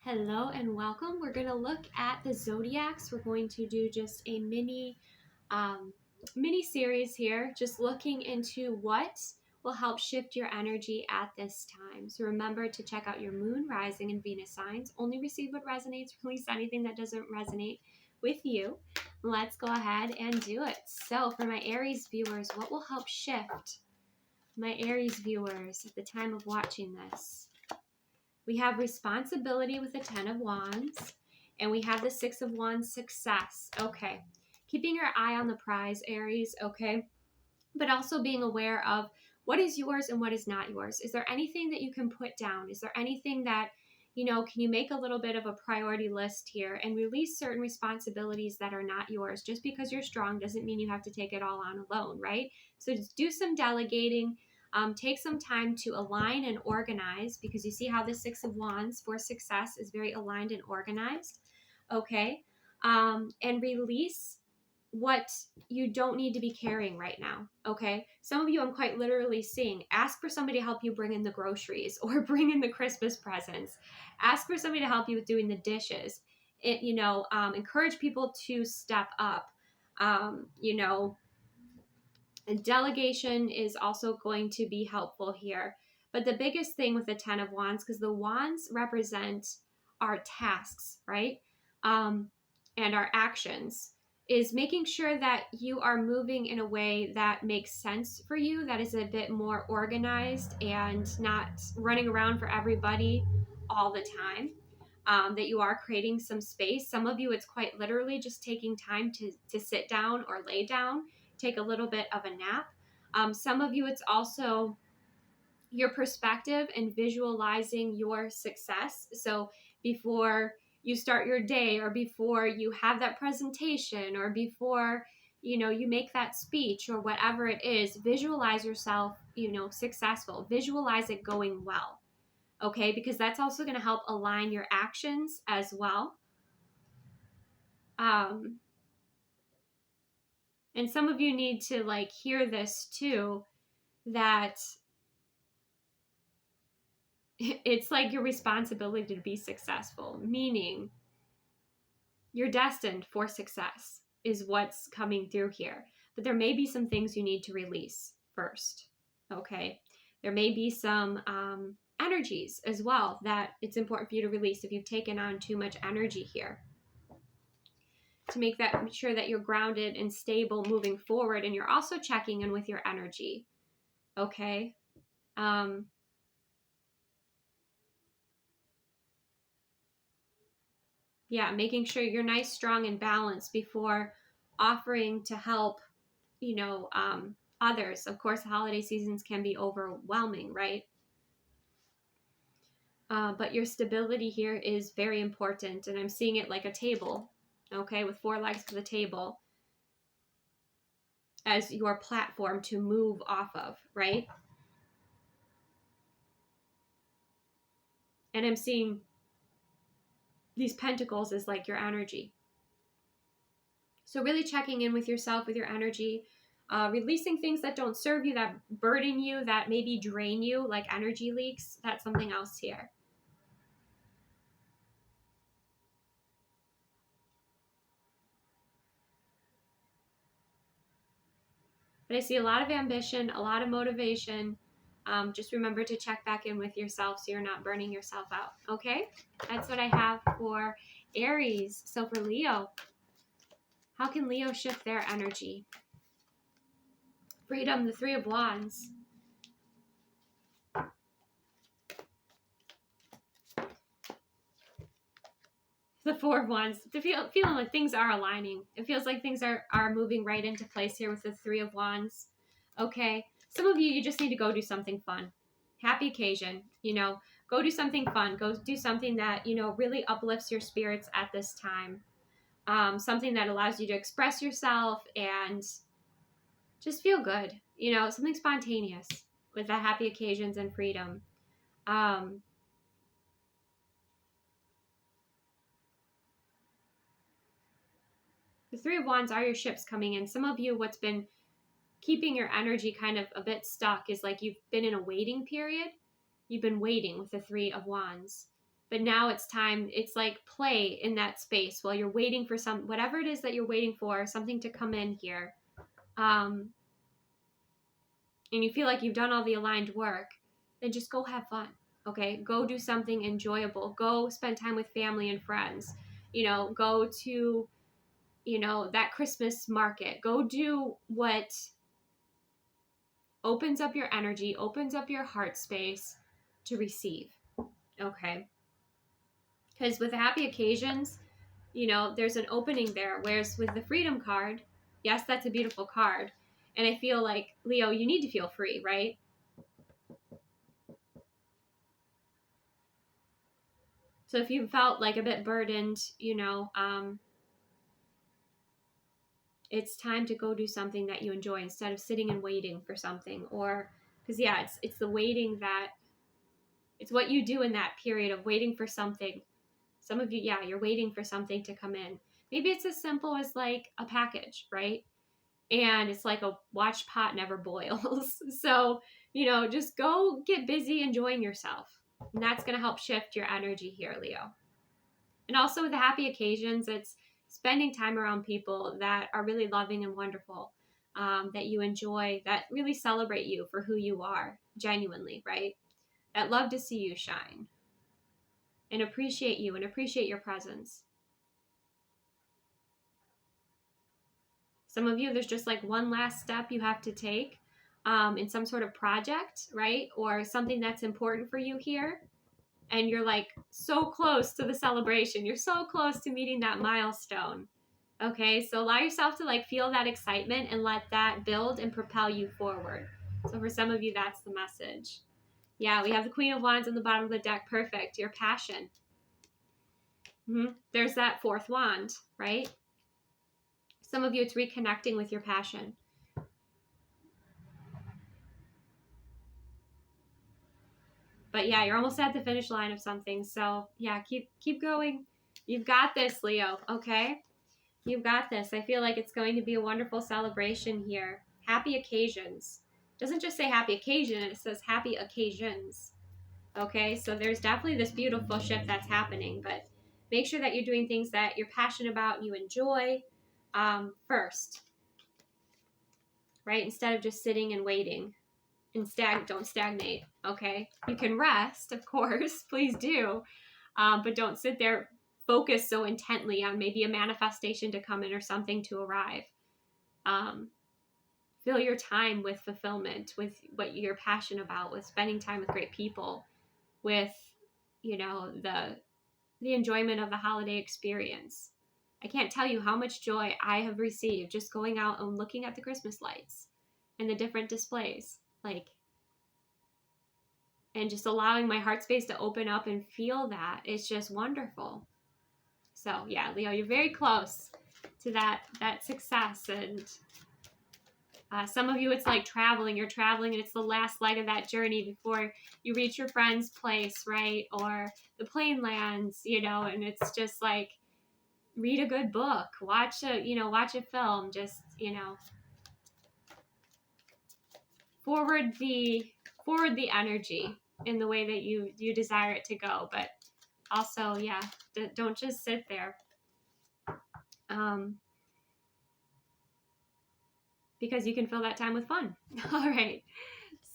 Hello and welcome. We're going to look at the Zodiacs. We're going to do just a mini series here, just looking into what will help shift your energy at this time. So remember to check out your moon, rising, and Venus signs. Only receive what resonates, release anything that doesn't resonate with you. Let's go ahead and do it. So for my Aries viewers, what will help shift my Aries viewers at the time of watching this? We have responsibility with the 10 of Wands, and we have the 6 of Wands, success. Okay. Keeping your eye on the prize, Aries, okay? But also being aware of what is yours and what is not yours. Is there anything that you can put down? Is there anything that, can you make a little bit of a priority list here and release certain responsibilities that are not yours? Just because you're strong doesn't mean you have to take it all on alone, right? So just do some delegating. Take some time to align and organize, because you see how the 6 of Wands for success is very aligned and organized. Okay. And release what you don't need to be carrying right now. Okay. Some of you, I'm quite literally seeing, ask for somebody to help you bring in the groceries or bring in the Christmas presents. Ask for somebody to help you with doing the dishes. Encourage people to step up. And delegation is also going to be helpful here. But the biggest thing with the 10 of Wands, because the Wands represent our tasks, right? And our actions, is making sure that you are moving in a way that makes sense for you, that is a bit more organized and not running around for everybody all the time. That you are creating some space. Some of you, it's quite literally just taking time to sit down or lay down, take a little bit of a nap. Some of you, it's also your perspective and visualizing your success. So before you start your day, or before you have that presentation, or before you make that speech, or whatever it is, visualize yourself successful. Visualize it going well. Okay, because that's also going to help align your actions as well. And some of you need to hear this too, that it's like your responsibility to be successful, meaning you're destined for success is what's coming through here. But there may be some things you need to release first. Okay, there may be some energies as well that it's important for you to release if you've taken on too much energy here, to make sure that you're grounded and stable moving forward. And you're also checking in with your energy. Okay. Making sure you're nice, strong, and balanced before offering to help, others. Of course, holiday seasons can be overwhelming, right? But your stability here is very important. And I'm seeing it like a table, okay, with 4 legs for the table as your platform to move off of, right? And I'm seeing these pentacles as like your energy. So really checking in with yourself, with your energy, releasing things that don't serve you, that burden you, that maybe drain you, like energy leaks. That's something else here. But I see a lot of ambition, a lot of motivation. Just remember to check back in with yourself so you're not burning yourself out. Okay? That's what I have for Aries. So for Leo, how can Leo shift their energy? Freedom, the 3 of Wands. The 4 of Wands. Feeling like things are aligning. It feels like things are moving right into place here with the 3 of Wands. Okay. Some of you just need to go do something fun. Happy occasion. Go do something fun. Go do something that, really uplifts your spirits at this time. Something that allows you to express yourself and just feel good. Something spontaneous with the happy occasions and freedom. The 3 of Wands are your ships coming in. Some of you, what's been keeping your energy kind of a bit stuck is like you've been in a waiting period. You've been waiting with the 3 of Wands. But now it's time, it's like play in that space while you're waiting for whatever it is that you're waiting for, something to come in here. And you feel like you've done all the aligned work, then just go have fun. Okay. Go do something enjoyable. Go spend time with family and friends. Go to, that Christmas market. Go do what opens up your energy, opens up your heart space to receive. Okay. Because with the happy occasions, there's an opening there. Whereas with the freedom card, yes, that's a beautiful card. And I feel like, Leo, you need to feel free, right? So if you felt like a bit burdened, it's time to go do something that you enjoy instead of sitting and waiting for something. Or, because it's the waiting that, it's what you do in that period of waiting for something. Some of you, you're waiting for something to come in. Maybe it's as simple as like a package, right? And it's like a watch pot never boils. So, just go get busy enjoying yourself. And that's going to help shift your energy here, Leo. And also with the happy occasions, it's spending time around people that are really loving and wonderful, that you enjoy, that really celebrate you for who you are, genuinely, right? That love to see you shine and appreciate you and appreciate your presence. Some of you, there's just like one last step you have to take in some sort of project, right? Or something that's important for you here. And you're like so close to the celebration. You're so close to meeting that milestone. Okay, so allow yourself to like feel that excitement and let that build and propel you forward. So for some of you, that's the message. Yeah, we have the Queen of Wands on the bottom of the deck. Perfect. Your passion. There's that fourth wand, right? Some of you, it's reconnecting with your passion. But yeah, you're almost at the finish line of something. So yeah, keep going. You've got this, Leo. Okay? You've got this. I feel like it's going to be a wonderful celebration here. Happy occasions. It doesn't just say happy occasion, it says happy occasions. Okay? So there's definitely this beautiful shift that's happening, but make sure that you're doing things that you're passionate about and you enjoy first. Right? Instead of just sitting and waiting. And don't stagnate. Okay? You can rest, of course. Please do. But don't sit there focused so intently on maybe a manifestation to come in or something to arrive. Fill your time with fulfillment, with what you're passionate about, with spending time with great people, with, the enjoyment of the holiday experience. I can't tell you how much joy I have received just going out and looking at the Christmas lights and the different displays. And just allowing my heart space to open up and feel that. It's just wonderful. So yeah, Leo, you're very close to that success. And some of you, it's like traveling. You're traveling and it's the last leg of that journey before you reach your friend's place, right? Or the plane lands, and it's just like, read a good book, watch a film, just, forward the energy in the way that you desire it to go. But also, yeah, don't just sit there. Because you can fill that time with fun. All right.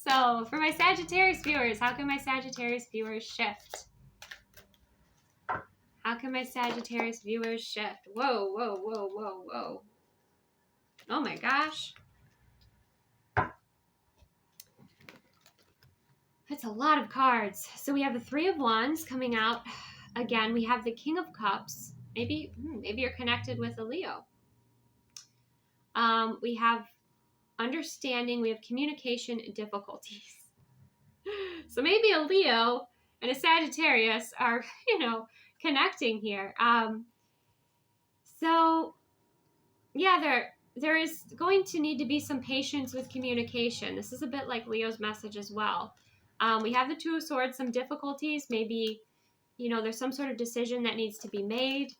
So for my Sagittarius viewers, how can my Sagittarius viewers shift? How can my Sagittarius viewers shift? Whoa, whoa, whoa, whoa, whoa. Oh my gosh. That's a lot of cards. So we have the Three of Wands coming out. Again, we have the King of Cups. Maybe you're connected with a Leo. We have understanding. We have communication difficulties. So maybe a Leo and a Sagittarius are, connecting here. So yeah, there is going to need to be some patience with communication. This is a bit like Leo's message as well. We have the Two of Swords, some difficulties. Maybe, there's some sort of decision that needs to be made.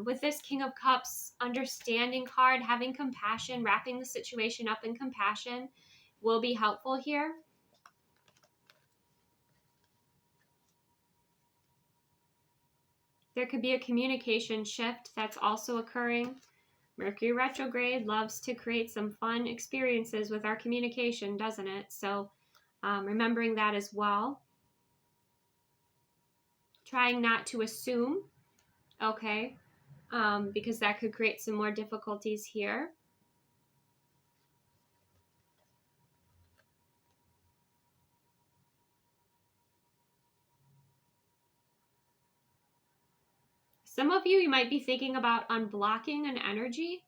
With this King of Cups understanding card, having compassion, wrapping the situation up in compassion will be helpful here. There could be a communication shift that's also occurring. Mercury retrograde loves to create some fun experiences with our communication, doesn't it? So remembering that as well. Trying not to assume, okay, because that could create some more difficulties here. Some of you might be thinking about unblocking an energy.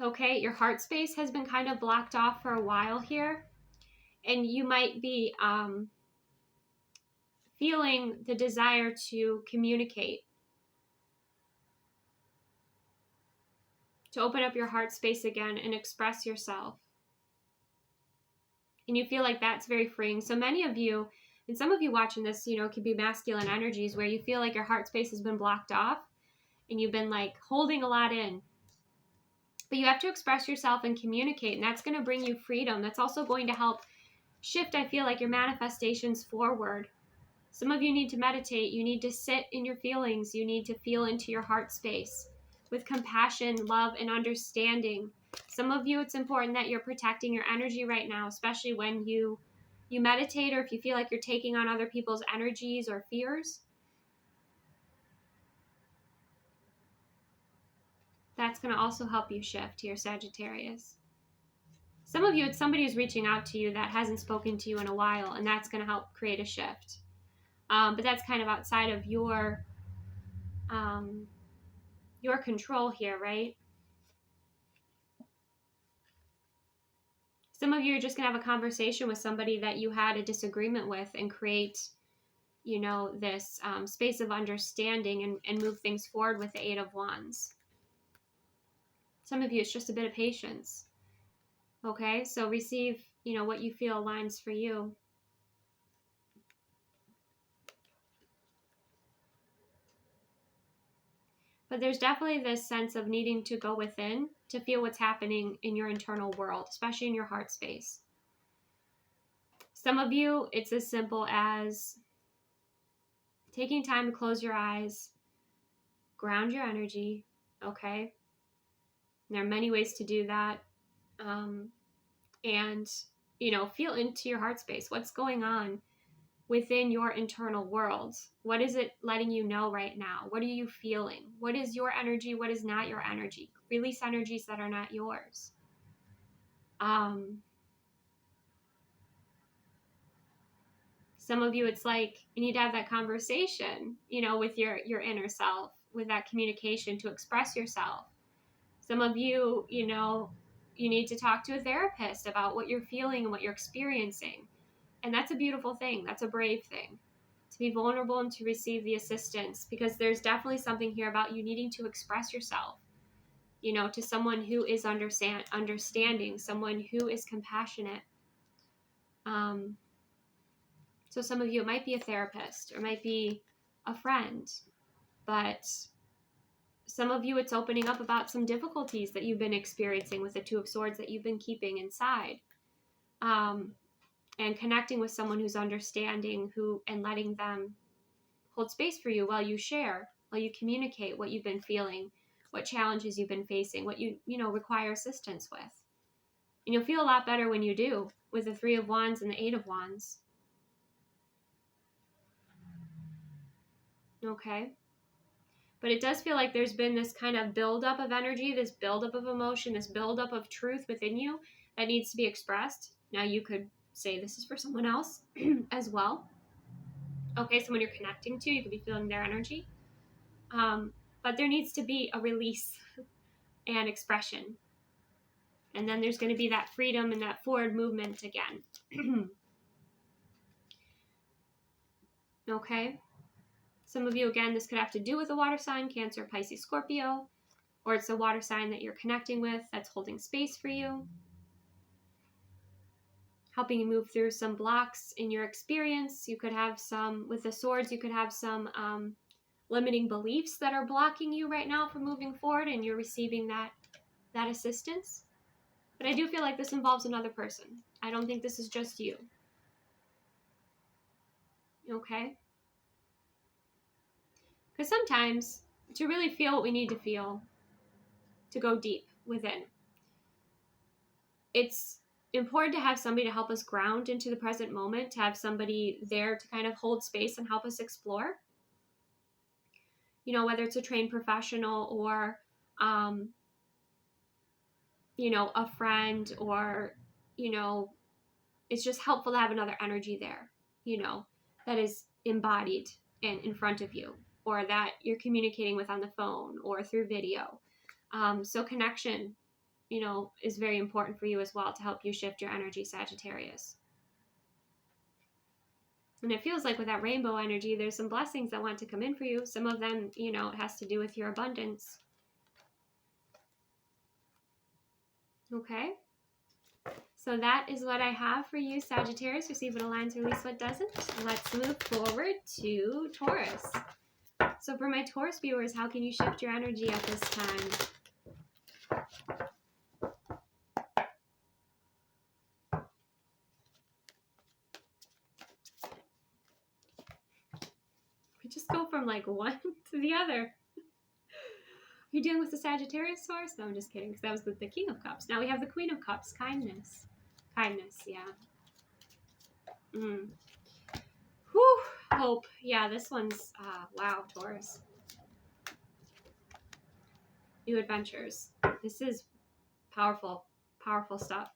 Okay, your heart space has been kind of blocked off for a while here. And you might be feeling the desire to communicate, to open up your heart space again and express yourself. And you feel like that's very freeing. So many of you, and some of you watching this, you know, could be masculine energies where you feel like your heart space has been blocked off and you've been like holding a lot in. But you have to express yourself and communicate, and that's going to bring you freedom. That's also going to help shift, I feel like, your manifestations forward. Some of you need to meditate. You need to sit in your feelings. You need to feel into your heart space with compassion, love, and understanding. Some of you, it's important that you're protecting your energy right now, especially when you meditate, or if you feel like you're taking on other people's energies or fears. That's going to also help you shift here, Sagittarius. Some of you, it's somebody who's reaching out to you that hasn't spoken to you in a while, and that's going to help create a shift. But that's kind of outside of your control here, right? Some of you are just going to have a conversation with somebody that you had a disagreement with and create, you know, this space of understanding and move things forward with the 8 of Wands. Some of you, it's just a bit of patience. Okay, so receive, you know, what you feel aligns for you. But there's definitely this sense of needing to go within to feel what's happening in your internal world, especially in your heart space. Some of you, it's as simple as taking time to close your eyes, ground your energy, okay? And there are many ways to do that. And, you know, feel into your heart space. What's going on within your internal world? What is it letting you know right now? What are you feeling? What is your energy? What is not your energy? Release energies that are not yours. Some of you, it's like you need to have that conversation, you know, with your inner self, with that communication to express yourself. Some of you, you know, you need to talk to a therapist about what you're feeling and what you're experiencing. And that's a beautiful thing. That's a brave thing, to be vulnerable and to receive the assistance, because there's definitely something here about you needing to express yourself, you know, to someone who is understanding, someone who is compassionate. So some of you, it might be a therapist or it might be a friend, but some of you, it's opening up about some difficulties that you've been experiencing with the 2 of Swords that you've been keeping inside. And connecting with someone who's understanding, and letting them hold space for you while you share, while you communicate what you've been feeling, what challenges you've been facing, what you require assistance with. And you'll feel a lot better when you do, with the 3 of Wands and the 8 of Wands. Okay. But it does feel like there's been this kind of buildup of energy, this buildup of emotion, this buildup of truth within you that needs to be expressed. Now you could say this is for someone else as well. Okay, someone you're connecting to, you could be feeling their energy. But there needs to be a release and expression. And then there's going to be that freedom and that forward movement again. Okay. Some of you, again, this could have to do with a water sign, Cancer, Pisces, Scorpio, or it's a water sign that you're connecting with that's holding space for you, helping you move through some blocks in your experience. You could have some, with the Swords, you could have some limiting beliefs that are blocking you right now from moving forward, and you're receiving that assistance. But I do feel like this involves another person. I don't think this is just you. Okay? Because sometimes to really feel what we need to feel, to go deep within, it's important to have somebody to help us ground into the present moment, to have somebody there to kind of hold space and help us explore. You know, whether it's a trained professional or, you know, a friend, or, you know, it's just helpful to have another energy there, you know, that is embodied and in front of you, or that you're communicating with on the phone or through video. So connection, you know, is very important for you as well to help you shift your energy, Sagittarius. And it feels like with that rainbow energy, there's some blessings that want to come in for you. Some of them, you know, it has to do with your abundance. Okay. So that is what I have for you, Sagittarius. Receive what aligns, release what doesn't. Let's move forward to Taurus. So for my Taurus viewers, how can you shift your energy at this time? We just go from like one to the other. You're dealing with the Sagittarius source? No, I'm just kidding, because that was the King of Cups. Now we have the Queen of Cups. Kindness. Kindness, yeah. Whew, hope. Yeah, this one's, wow, Taurus. New adventures. This is powerful, powerful stuff.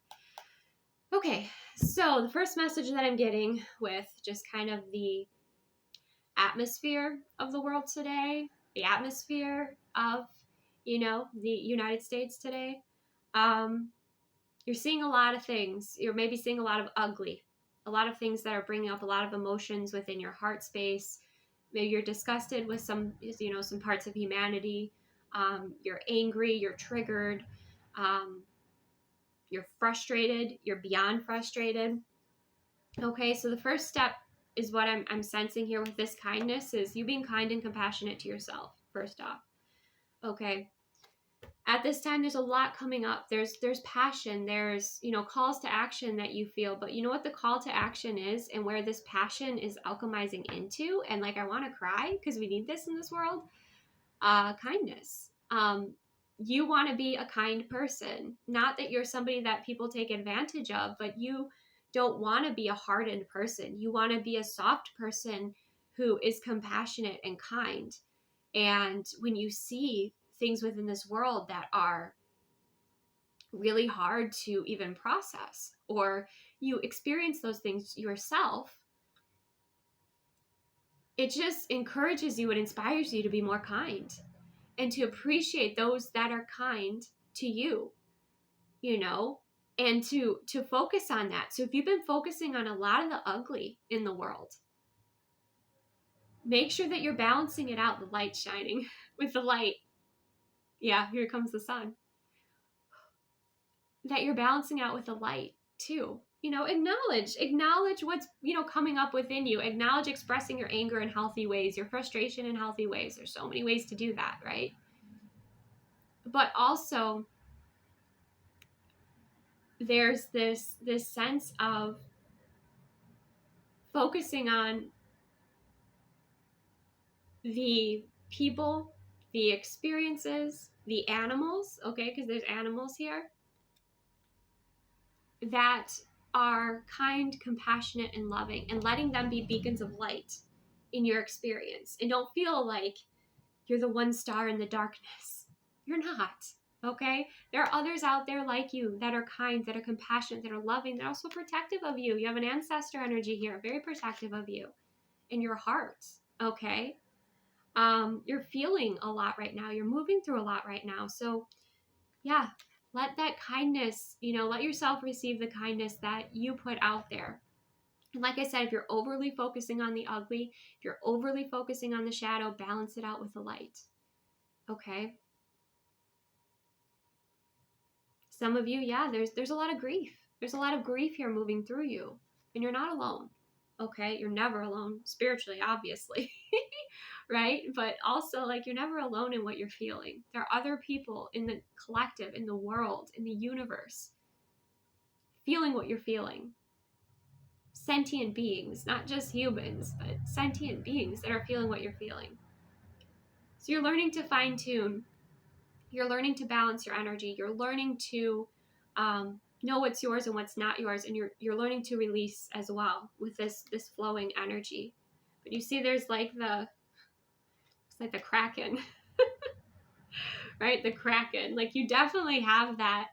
Okay, so the first message that I'm getting with just kind of the atmosphere of the world today, the atmosphere of, you know, the United States today, you're seeing a lot of things. You're maybe seeing a lot of ugly, a lot of things that are bringing up a lot of emotions within your heart space. Maybe you're disgusted with some, you know, some parts of humanity. You're angry, you're triggered, you're frustrated, you're beyond frustrated. Okay, so the first step is what I'm sensing here with this kindness is you being kind and compassionate to yourself, first off. Okay. At this time, there's a lot coming up. There's passion. There's, you know, calls to action that you feel. But you know what the call to action is and where this passion is alchemizing into? And like, I want to cry because we need this in this world. Kindness. You want to be a kind person. Not that you're somebody that people take advantage of, but you don't want to be a hardened person. You want to be a soft person who is compassionate and kind. And when you see things within this world that are really hard to even process, or you experience those things yourself, it just encourages you and inspires you to be more kind and to appreciate those that are kind to you, you know, and to focus on that. So if you've been focusing on a lot of the ugly in the world, make sure that you're balancing it out, the light shining with the light. Yeah, here comes the sun. That you're balancing out with the light too. You know, acknowledge what's, you know, coming up within you. Acknowledge expressing your anger in healthy ways, your frustration in healthy ways. There's so many ways to do that, right? But also there's this sense of focusing on the people, the experiences, the animals, okay, because there's animals here, that are kind, compassionate, and loving, and letting them be beacons of light in your experience. And don't feel like you're the one star in the darkness. You're not, okay? There are others out there like you that are kind, that are compassionate, that are loving, that are also protective of you. You have an ancestor energy here, very protective of you in your heart, okay? You're feeling a lot right now. You're moving through a lot right now. So yeah, let that kindness, you know, let yourself receive the kindness that you put out there. And like I said, if you're overly focusing on the ugly, if you're overly focusing on the shadow, balance it out with the light. Okay? Some of you, yeah, there's a lot of grief. There's a lot of grief here moving through you. And you're not alone. Okay? You're never alone, spiritually, obviously. Right? But also, like, you're never alone in what you're feeling. There are other people in the collective, in the world, in the universe, feeling what you're feeling. Sentient beings, not just humans, but sentient beings that are feeling what you're feeling. So you're learning to fine tune. You're learning to balance your energy. You're learning to know what's yours and what's not yours, and you're learning to release as well with this flowing energy. But you see, there's like the Kraken, right? The Kraken. Like, you definitely have that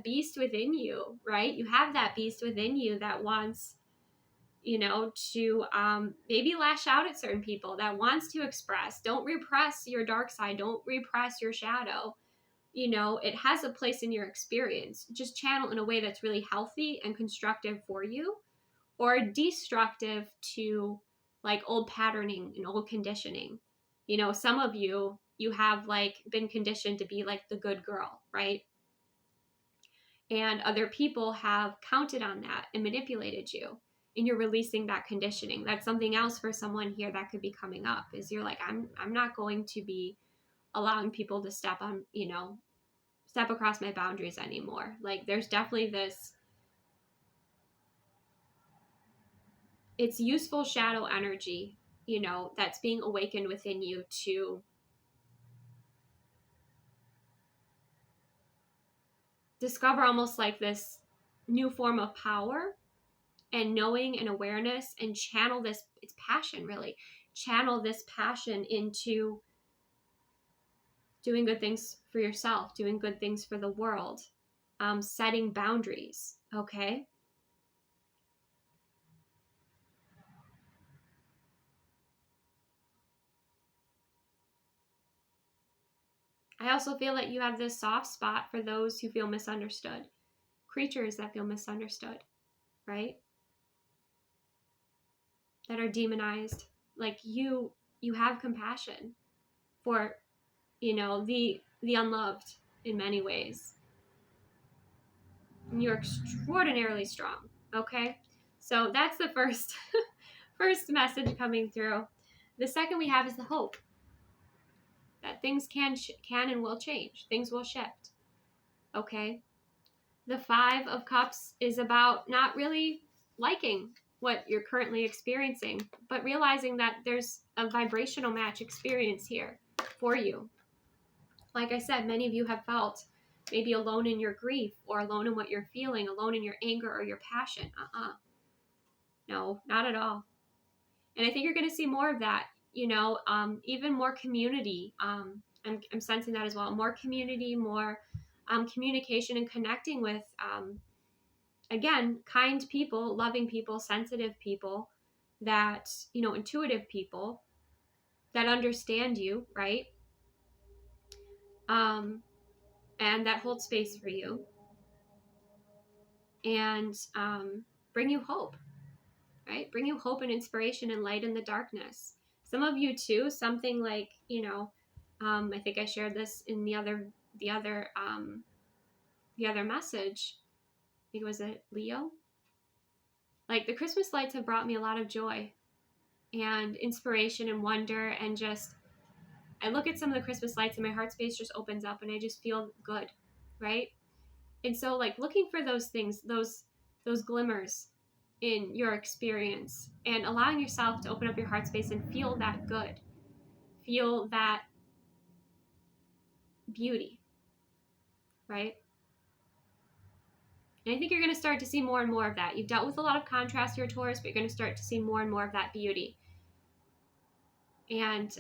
beast within you, right? You have that beast within you that wants, to maybe lash out at certain people, that wants to express. Don't repress your dark side. Don't repress your shadow. It has a place in your experience. Just channel in a way that's really healthy and constructive for you, or destructive to like old patterning and old conditioning. Some of you have like been conditioned to be like the good girl, right? And other people have counted on that and manipulated you, and you're releasing that conditioning. That's something else for someone here that could be coming up, is you're like, I'm not going to be allowing people to step across my boundaries anymore. Like, there's definitely this, it's useful shadow energy, that's being awakened within you to discover almost like this new form of power and knowing and awareness, and channel this, it's passion, really. Channel this passion into doing good things for yourself, doing good things for the world, setting boundaries, okay? I also feel that you have this soft spot for those who feel misunderstood, creatures that feel misunderstood, right? That are demonized. Like, you have compassion for, the unloved in many ways. And you're extraordinarily strong, okay? So that's the first first message coming through. The second we have is the hope that things can and will change. Things will shift, okay? The 5 of Cups is about not really liking what you're currently experiencing, but realizing that there's a vibrational match experience here for you. Like I said, many of you have felt maybe alone in your grief, or alone in what you're feeling, alone in your anger or your passion. No, not at all. And I think you're going to see more of that, even more community. I'm sensing that as well. More community, more communication and connecting with, again, kind people, loving people, sensitive people, that, intuitive people that understand you, right? And that hold space for you, and bring you hope, right? Bring you hope and inspiration and light in the darkness. Some of you too, something like, I think I shared this in the other message. I think it was a Leo. Like, the Christmas lights have brought me a lot of joy and inspiration and wonder, and just, I look at some of the Christmas lights and my heart space just opens up and I just feel good, right? And so, like, looking for those things, those glimmers in your experience, and allowing yourself to open up your heart space and feel that good, feel that beauty, right? And I think you're going to start to see more and more of that. You've dealt with a lot of contrast here, Taurus, but you're going to start to see more and more of that beauty. And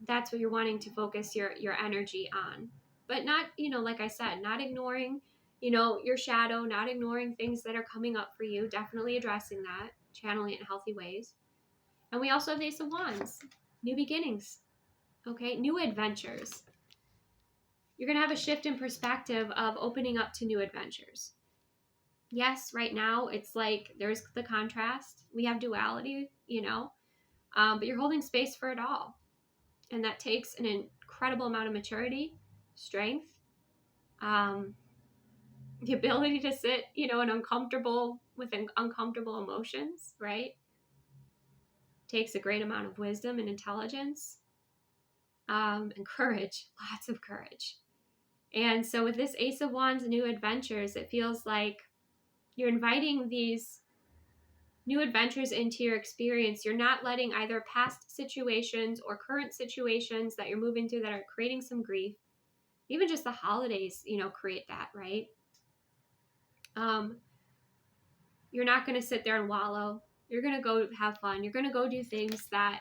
that's what you're wanting to focus your energy on. But not, like I said, not ignoring, your shadow, not ignoring things that are coming up for you. Definitely addressing that, channeling it in healthy ways. And we also have the Ace of Wands, new beginnings, okay? New adventures. You're going to have a shift in perspective of opening up to new adventures. Yes, right now it's like there's the contrast. We have duality, but you're holding space for it all. And that takes an incredible amount of maturity, strength, the ability to sit, with uncomfortable emotions, right? Takes a great amount of wisdom and intelligence, and courage, lots of courage. And so with this Ace of Wands, new adventures, it feels like you're inviting these new adventures into your experience. You're not letting either past situations or current situations that you're moving through that are creating some grief. Even just the holidays, create that, right? You're not going to sit there and wallow. You're going to go have fun. You're going to go do things that,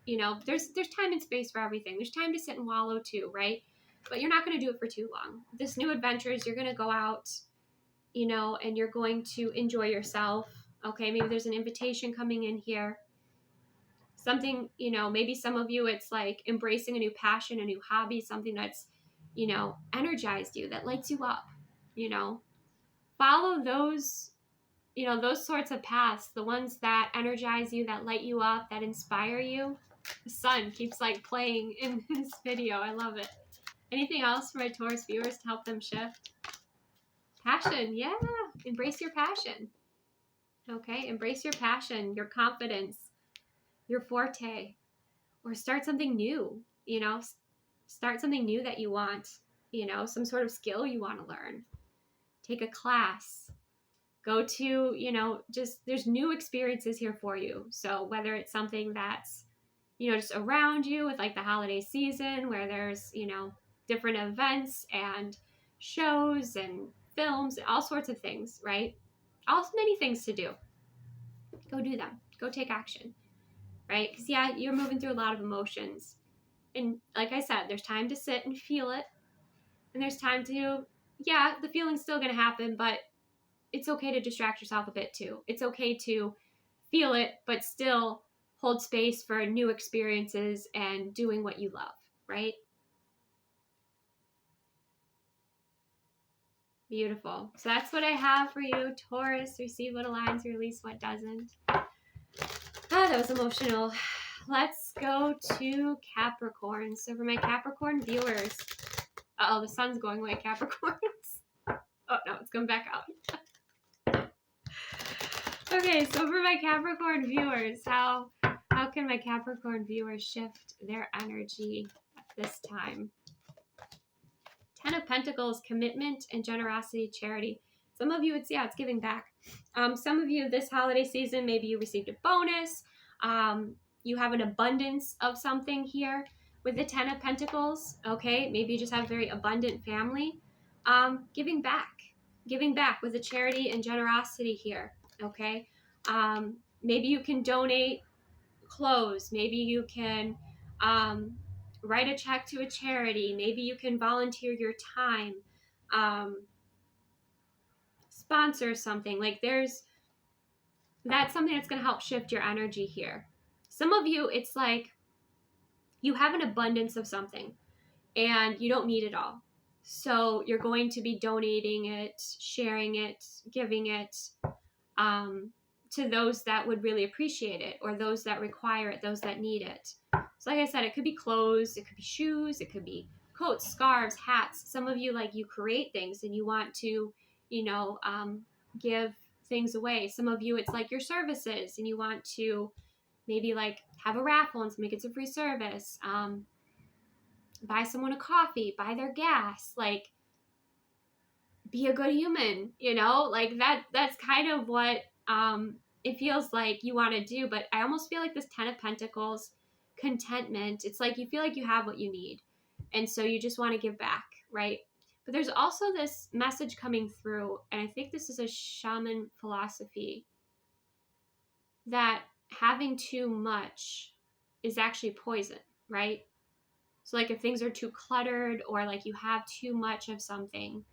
there's time and space for everything. There's time to sit and wallow too, right? But you're not going to do it for too long. This new adventures, you're going to go out, and you're going to enjoy yourself. Okay, maybe there's an invitation coming in here. Something, maybe some of you, it's like embracing a new passion, a new hobby, something that's, energized you, that lights you up, follow those, those sorts of paths, the ones that energize you, that light you up, that inspire you. The sun keeps like playing in this video. I love it. Anything else for my Taurus viewers to help them shift? Passion. Yeah. Embrace your passion. Okay. Embrace your passion, your confidence, your forte, or start something new, start something new that you want, some sort of skill you want to learn. Take a class. Go to, just there's new experiences here for you. So whether it's something that's, just around you with like the holiday season where there's, different events and shows and films, all sorts of things, right? Many things to do. Go do them. Go take action, right? Because yeah, you're moving through a lot of emotions. And like I said, there's time to sit and feel it. And there's time to, yeah, the feeling's still going to happen, but it's okay to distract yourself a bit too. It's okay to feel it, but still hold space for new experiences and doing what you love, right? Beautiful. So that's what I have for you, Taurus. Receive what aligns, release what doesn't. That was emotional. Let's go to Capricorn. So for my Capricorn viewers, the sun's going away, Capricorns. Oh no, it's coming back out. Okay, so for my Capricorn viewers, how can my Capricorn viewers shift their energy at this time? 10 of Pentacles, commitment and generosity, charity. Some of you, it's giving back. Some of you this holiday season, maybe you received a bonus. You have an abundance of something here with the 10 of Pentacles. Okay, maybe you just have a very abundant family. Giving back with the charity and generosity here. Okay, maybe you can donate clothes. Maybe you can write a check to a charity. Maybe you can volunteer your time, sponsor something. Like that's something that's going to help shift your energy here. Some of you, it's like you have an abundance of something and you don't need it all. So you're going to be donating it, sharing it, giving it to those that would really appreciate it, or those that require it, those that need it. So like I said, it could be clothes, it could be shoes, it could be coats, scarves, hats. Some of you, like, you create things and you want to, give things away. Some of you, it's like your services and you want to maybe like have a raffle and somebody gets a free service, buy someone a coffee, buy their gas, like be a good human, like that's kind of what it feels like you want to do. But I almost feel like this 10 of Pentacles, contentment, it's like you feel like you have what you need. And so you just want to give back, right? But there's also this message coming through, and I think this is a shaman philosophy, that having too much is actually poison, right? So like if things are too cluttered, or like you have too much of something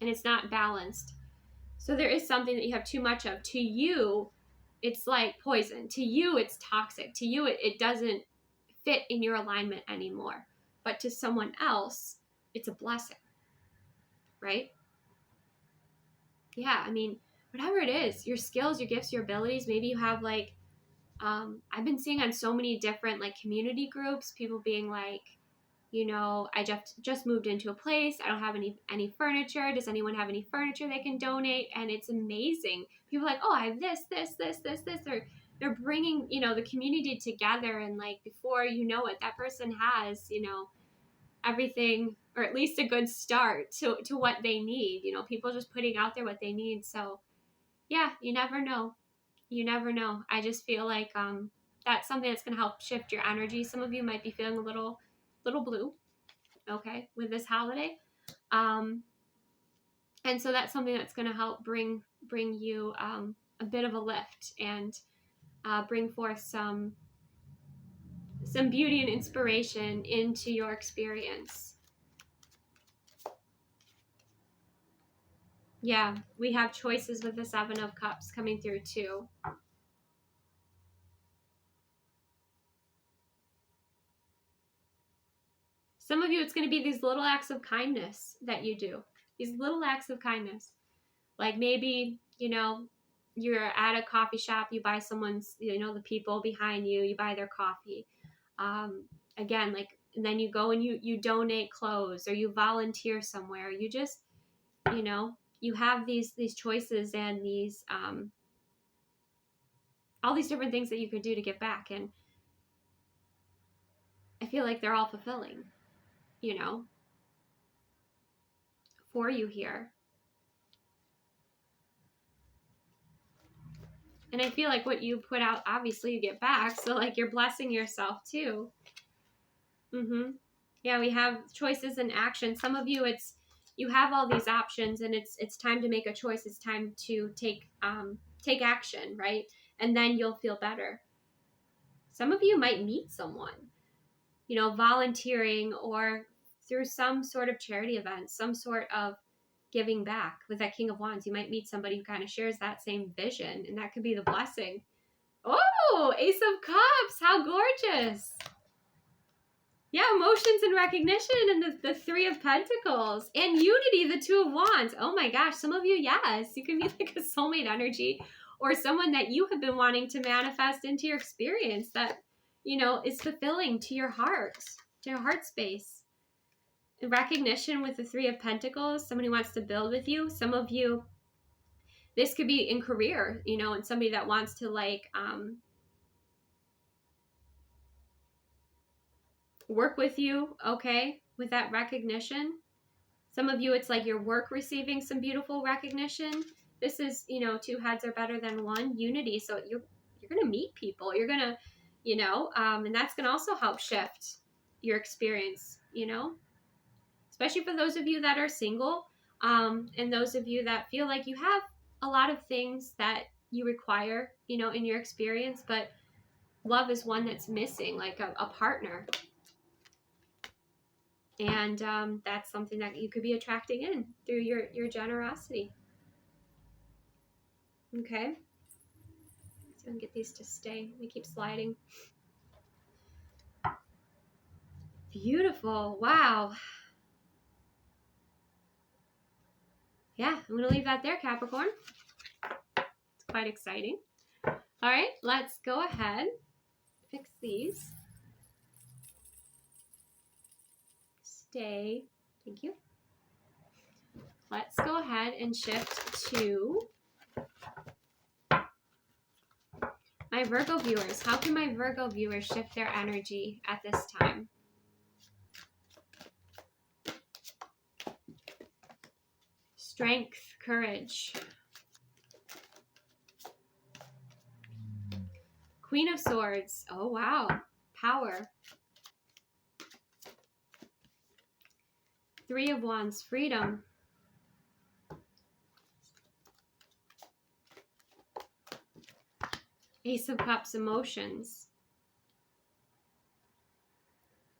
and it's not balanced. So there is something that you have too much of. To you, it's like poison. To you, it's toxic. To you, it doesn't fit in your alignment anymore. But to someone else, it's a blessing, right? Yeah, I mean, whatever it is, your skills, your gifts, your abilities, maybe you have like, I've been seeing on so many different like community groups, people being like, I just moved into a place. I don't have any furniture. Does anyone have any furniture they can donate? And it's amazing. People are like, oh, I have this. They're bringing, the community together. And like, before you know it, that person has, everything, or at least a good start to what they need. People just putting out there what they need. So yeah, you never know. You never know. I just feel like that's something that's going to help shift your energy. Some of you might be feeling a little blue, okay, with this holiday. And so that's something that's going to help bring you a bit of a lift and bring forth some beauty and inspiration into your experience. Yeah, we have choices with the Seven of Cups coming through too. Some of you, it's going to be these little acts of kindness that you do. These little acts of kindness. Like maybe, you know, you're at a coffee shop, you buy someone's, you know, the people behind you, you buy their coffee. Again, like, and then you go and you donate clothes, or you volunteer somewhere. You just, you know, you have these choices and these, all these different things that you could do to give back. And I feel like they're all fulfilling, you know, for you here. And I feel like what you put out, obviously you get back. So like you're blessing yourself too. Yeah, we have choices and action. Some of you, you have all these options, and it's time to make a choice. It's time to take action, right? And then you'll feel better. Some of you might meet someone, you know, volunteering or through some sort of charity event, some sort of giving back. With that King of Wands, you might meet somebody who kind of shares that same vision, and that could be the blessing. Oh, Ace of Cups, how gorgeous. Yeah, emotions and recognition, and the Three of Pentacles, and unity, the Two of Wands. Oh my gosh, some of you, yes, you can be like a soulmate energy, or someone that you have been wanting to manifest into your experience that, you know, is fulfilling to your heart space. And recognition with the Three of Pentacles, somebody wants to build with you. Some of you, this could be in career, you know, and somebody that wants to like, work with you, okay, with that recognition. Some of you, it's like your work receiving some beautiful recognition. This is, you know, two heads are better than one, unity. So you're going to meet people. You're going to, you know, and that's going to also help shift your experience, you know, especially for those of you that are single, and those of you that feel like you have a lot of things that you require, you know, in your experience, but love is one that's missing, like a partner. And that's something that you could be attracting in through your generosity. Okay. So get these to stay. They keep sliding. Beautiful. Wow. Yeah, I'm going to leave that there, Capricorn. It's quite exciting. All right, let's go ahead. Fix these. Stay. Thank you. Let's go ahead and shift to my Virgo viewers. How can my Virgo viewers shift their energy at this time? Strength, courage. Queen of Swords. Oh, wow. Power. Three of Wands. Freedom. Ace of Cups. Emotions.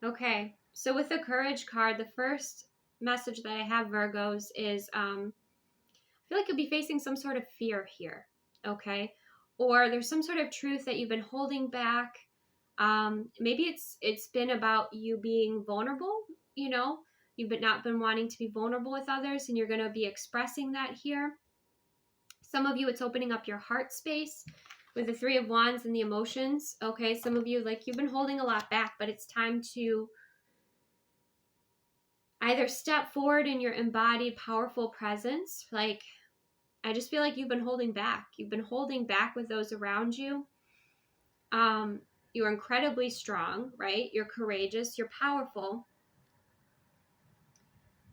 Okay. So with the Courage card, the first message that I have, Virgos, is I feel like you'll be facing some sort of fear here. Okay. Or there's some sort of truth that you've been holding back. Maybe it's been about you being vulnerable, you know, you've not been wanting to be vulnerable with others, and you're going to be expressing that here. Some of you, it's opening up your heart space with the Three of Wands and the emotions. Okay, some of you, like, you've been holding a lot back, but it's time to either step forward in your embodied, powerful presence. Like, I just feel like you've been holding back. You've been holding back with those around you. You're incredibly strong, right? You're courageous. You're powerful.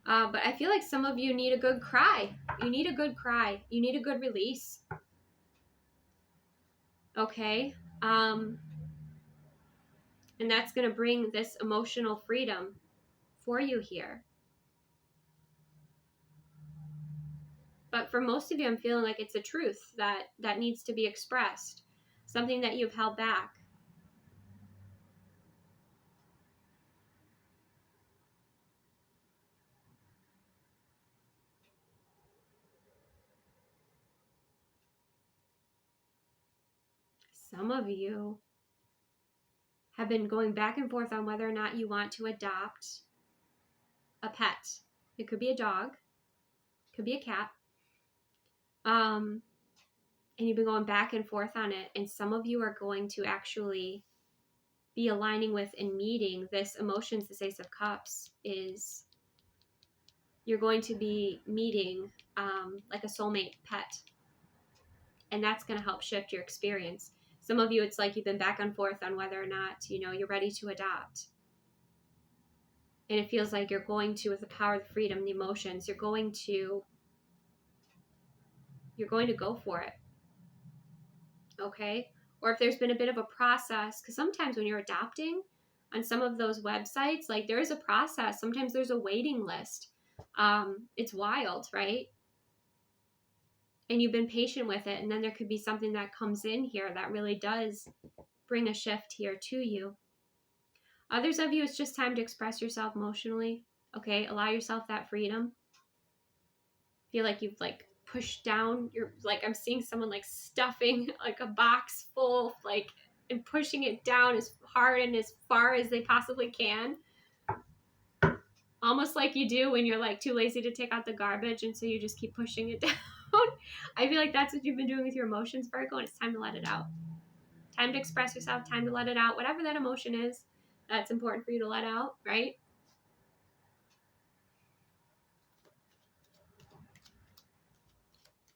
But I feel like some of you need a good cry. You need a good cry. You need a good release. Okay. And that's going to bring this emotional freedom for you here. But for most of you, I'm feeling like it's a truth that needs to be expressed, something that you've held back. Some of you have been going back and forth on whether or not you want to adopt a pet. It could be a dog, it could be a cat. And you've been going back and forth on it. And some of you are going to actually be aligning with and meeting this emotions, this Ace of Cups, is you're going to be meeting like a soulmate pet. And that's going to help shift your experience. Some of you, it's like you've been back and forth on whether or not, you're ready to adopt. And it feels like you're going to, with the power, the freedom, the emotions, you're going to go for it. Okay? Or if there's been a bit of a process, because sometimes when you're adopting on some of those websites, like there is a process. Sometimes there's a waiting list. It's wild, right? And you've been patient with it. And then there could be something that comes in here that really does bring a shift here to you. Others of you, it's just time to express yourself emotionally. Okay? Allow yourself that freedom. Feel like you've pushed down your, I'm seeing someone stuffing like a box full, and pushing it down as hard and as far as they possibly can. Almost like you do when you're too lazy to take out the garbage, and so you just keep pushing it down. I feel like that's what you've been doing with your emotions, Virgo, and it's time to let it out. Time to express yourself, time to let it out. Whatever that emotion is, that's important for you to let out, right?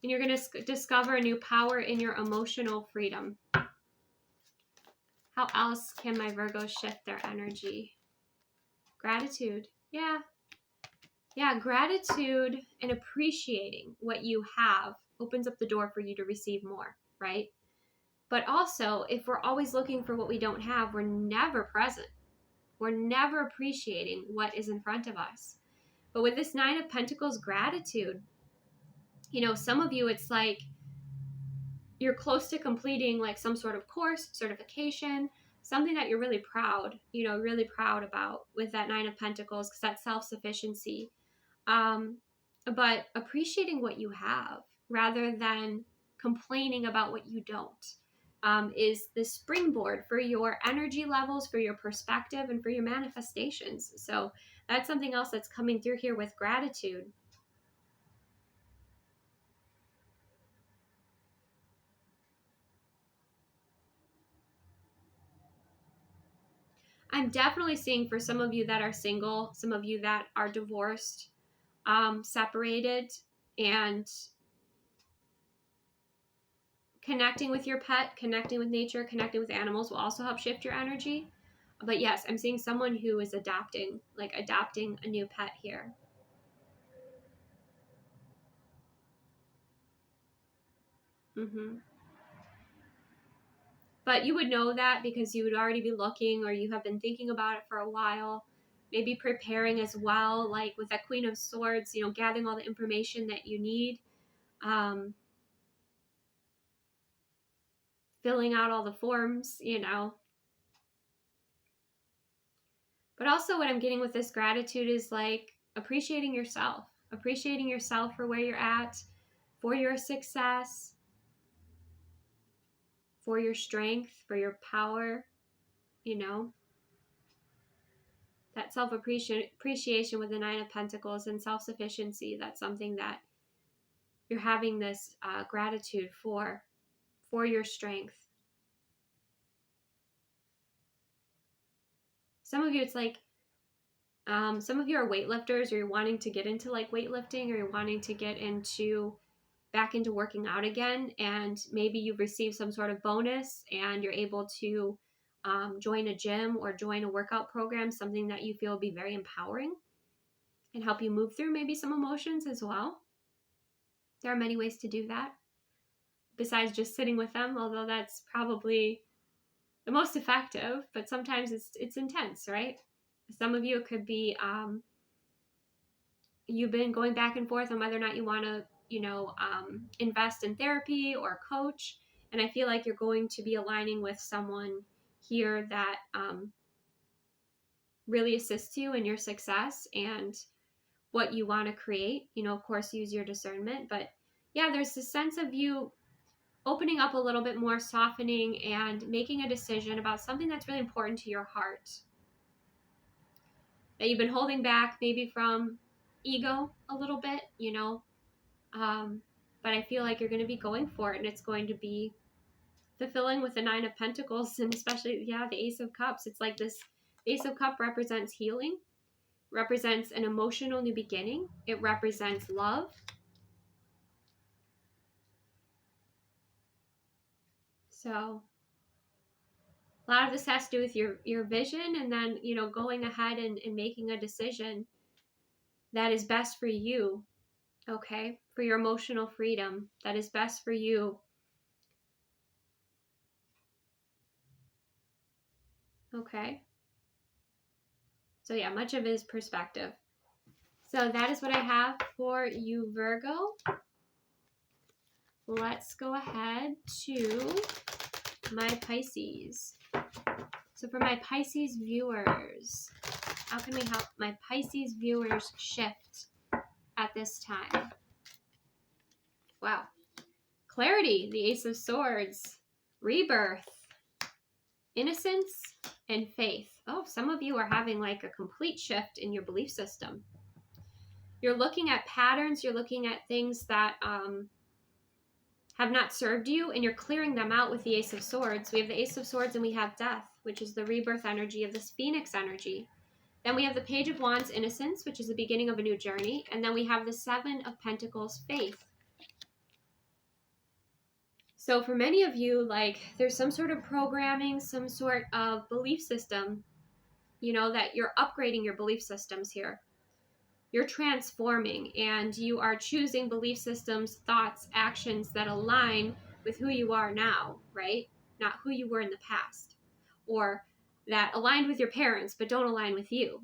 And you're going to discover a new power in your emotional freedom. How else can my Virgos shift their energy? Gratitude. Yeah, gratitude and appreciating what you have opens up the door for you to receive more, right? But also, if we're always looking for what we don't have, we're never present. We're never appreciating what is in front of us. But with this Nine of Pentacles, gratitude, some of you, it's like you're close to completing some sort of course, certification, something that you're really proud, really proud about with that Nine of Pentacles, because that's self-sufficiency. But appreciating what you have rather than complaining about what you don't is the springboard for your energy levels, for your perspective, and for your manifestations. So that's something else that's coming through here with gratitude. I'm definitely seeing for some of you that are single, some of you that are divorced, separated, and connecting with your pet, connecting with nature, connecting with animals will also help shift your energy. But yes, I'm seeing someone who is adopting a new pet here. Mm-hmm. But you would know that because you would already be looking, or you have been thinking about it for a while, maybe preparing as well, like with that Queen of Swords, gathering all the information that you need, filling out all the forms, But also what I'm getting with this gratitude is appreciating yourself for where you're at, for your success, for your strength, for your power, that self-appreciation with the Nine of Pentacles and self-sufficiency. That's something that you're having this gratitude for your strength. Some of you, it's some of you are weightlifters, or you're wanting to get into weightlifting, or you're wanting to get back into working out again, and maybe you've received some sort of bonus and you're able to join a gym or join a workout program, something that you feel will be very empowering and help you move through maybe some emotions as well. There are many ways to do that. besides just sitting with them, although that's probably the most effective, but sometimes it's intense, right? Some of you, it could be you've been going back and forth on whether or not you want to, invest in therapy or coach. And I feel like you're going to be aligning with someone here that really assists you in your success and what you want to create. Of course, use your discernment. But yeah, there's this sense of you opening up a little bit more, softening, and making a decision about something that's really important to your heart that you've been holding back, maybe from ego a little bit, but I feel like you're going to be going for it, and it's going to be fulfilling with the Nine of Pentacles, and especially, the Ace of Cups. It's like this Ace of Cup represents healing, represents an emotional new beginning. It represents love. So a lot of this has to do with your vision, and then, going ahead and making a decision that is best for you, okay? For your emotional freedom, that is best for you. Okay. So yeah, much of it is perspective. So that is what I have for you, Virgo. Let's go ahead to my Pisces. So for my Pisces viewers, how can we help my Pisces viewers shift at this time? Wow. Clarity, the Ace of Swords, rebirth, innocence, and faith. Oh, some of you are having like a complete shift in your belief system. You're looking at patterns, you're looking at things that have not served you, and you're clearing them out with the Ace of Swords. We have the Ace of Swords and we have death, which is the rebirth energy of this Phoenix energy. Then we have the Page of Wands, innocence, which is the beginning of a new journey. And then we have the Seven of Pentacles, faith. So for many of you, like, there's some sort of programming, some sort of belief system, that you're upgrading your belief systems here. You're transforming, and you are choosing belief systems, thoughts, actions that align with who you are now, right? Not who you were in the past, or that aligned with your parents but don't align with you.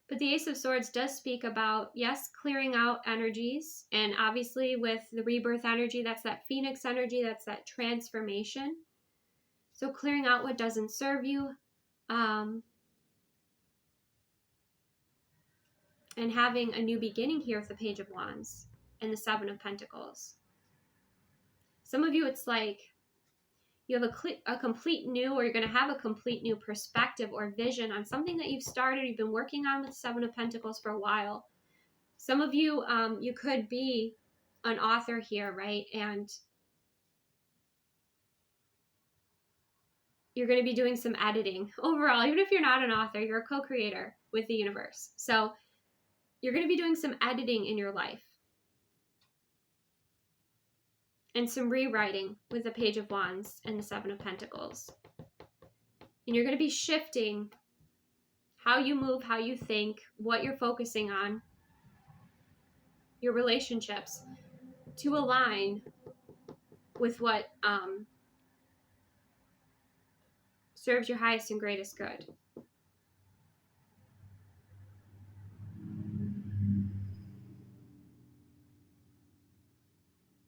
But the Ace of Swords does speak about, yes, clearing out energies. And obviously with the rebirth energy, that's that Phoenix energy, that's that transformation. So clearing out what doesn't serve you, and having a new beginning here with the Page of Wands and the Seven of Pentacles. Some of you, it's like you have a complete new, or you're going to have a complete new perspective or vision on something that you've started, you've been working on with the Seven of Pentacles for a while. Some of you, you could be an author here, right? And you're going to be doing some editing overall. Even if you're not an author, you're a co-creator with the universe. So you're going to be doing some editing in your life and some rewriting with the Page of Wands and the Seven of Pentacles. And you're going to be shifting how you move, how you think, what you're focusing on, your relationships, to align with what serves your highest and greatest good.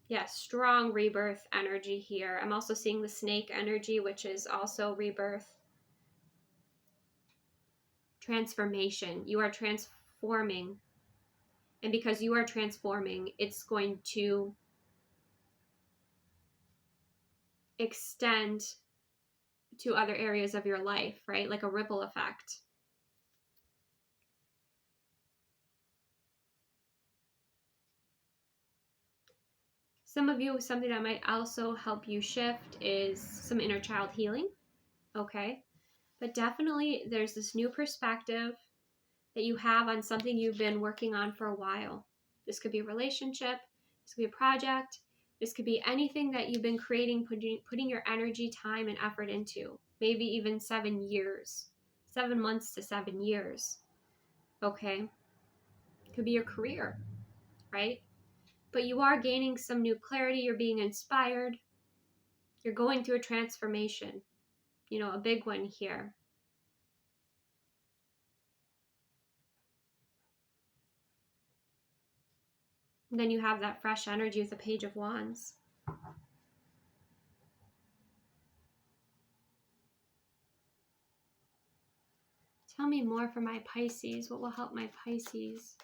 Yeah, strong rebirth energy here. I'm also seeing the snake energy, which is also rebirth. Transformation. You are transforming. And because you are transforming, it's going to extend to other areas of your life, right? Like a ripple effect. Some of you, something that might also help you shift is some inner child healing, okay? But definitely there's this new perspective that you have on something you've been working on for a while. This could be a relationship, this could be a project, this could be anything that you've been creating, putting your energy, time, and effort into. maybe even 7 years, 7 months to 7 years. Okay. Could be your career, right? But you are gaining some new clarity. You're being inspired. You're going through a transformation, a big one here. And then you have that fresh energy with the Page of Wands. Tell me more for my Pisces. What will help my Pisces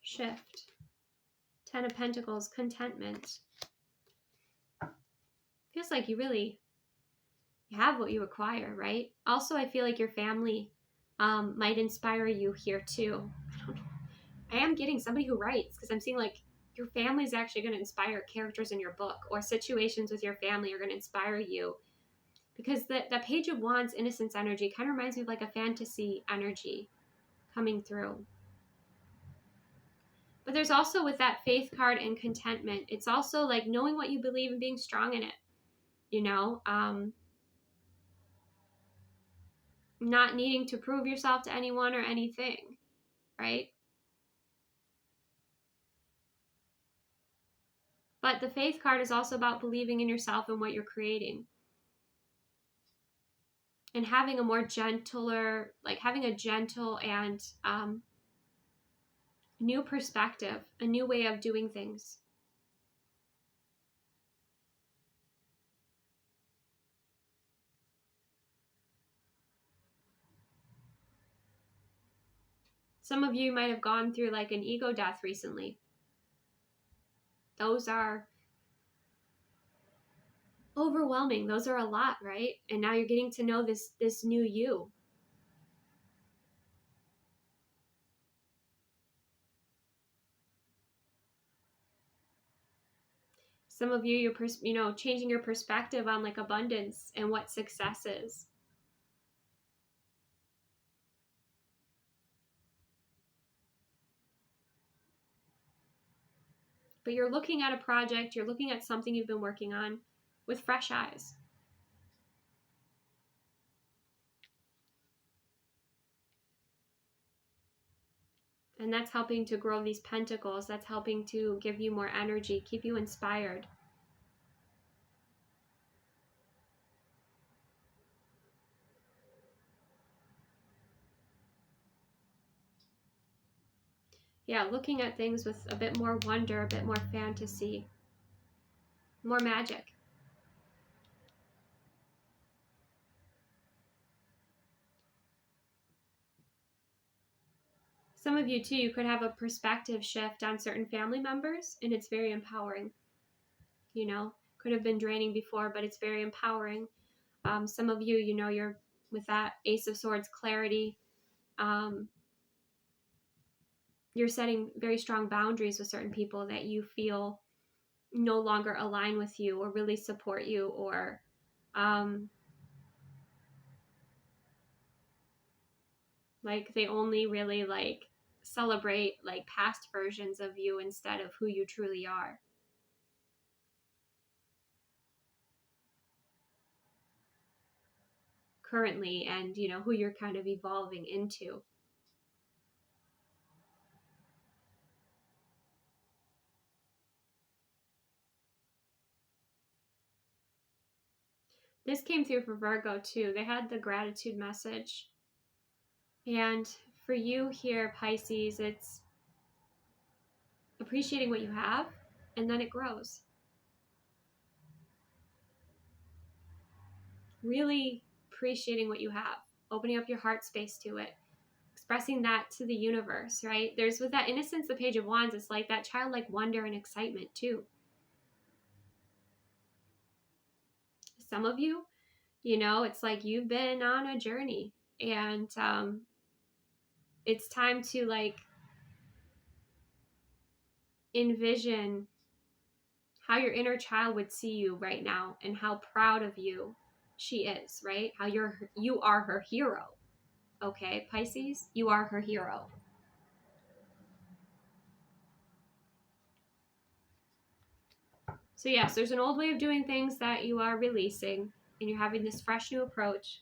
shift? 10 of Pentacles, contentment. Feels like you have what you require, right? Also, I feel like your family might inspire you here too. I don't know. I am getting somebody who writes, because I'm seeing like your family is actually going to inspire characters in your book, or situations with your family are going to inspire you. Because the Page of Wands innocence energy kind of reminds me of like a fantasy energy coming through. But there's also, with that Faith card and contentment, it's also like knowing what you believe and being strong in it. Not needing to prove yourself to anyone or anything, right? But the Faith card is also about believing in yourself and what you're creating. And having a more gentler, like having a gentle and new perspective, a new way of doing things. Some of you might have gone through like an ego death recently. Those are overwhelming. Those are a lot, right? And now you're getting to know this new you. Some of you, you're changing your perspective on like abundance and what success is. But you're looking at a project, you're looking at something you've been working on with fresh eyes. And that's helping to grow these pentacles. That's helping to give you more energy, keep you inspired. Yeah, looking at things with a bit more wonder, a bit more fantasy, more magic. Some of you too, you could have a perspective shift on certain family members, and it's very empowering. Could have been draining before, but it's very empowering. Some of you, you're with that Ace of Swords clarity. You're setting very strong boundaries with certain people that you feel no longer align with you or really support you, or like they only really like celebrate like past versions of you instead of who you truly are. Currently, and who you're kind of evolving into. This came through for Virgo too. They had the gratitude message. And for you here, Pisces, it's appreciating what you have, and then it grows. Really appreciating what you have, opening up your heart space to it, expressing that to the universe, right? There's, with that innocence, the Page of Wands, it's like that childlike wonder and excitement too. Some of you, it's like you've been on a journey, and it's time to like envision how your inner child would see you right now and how proud of you she is, right? How you are her hero. Okay, Pisces, you are her hero. So yes, there's an old way of doing things that you are releasing. and you're having this fresh new approach,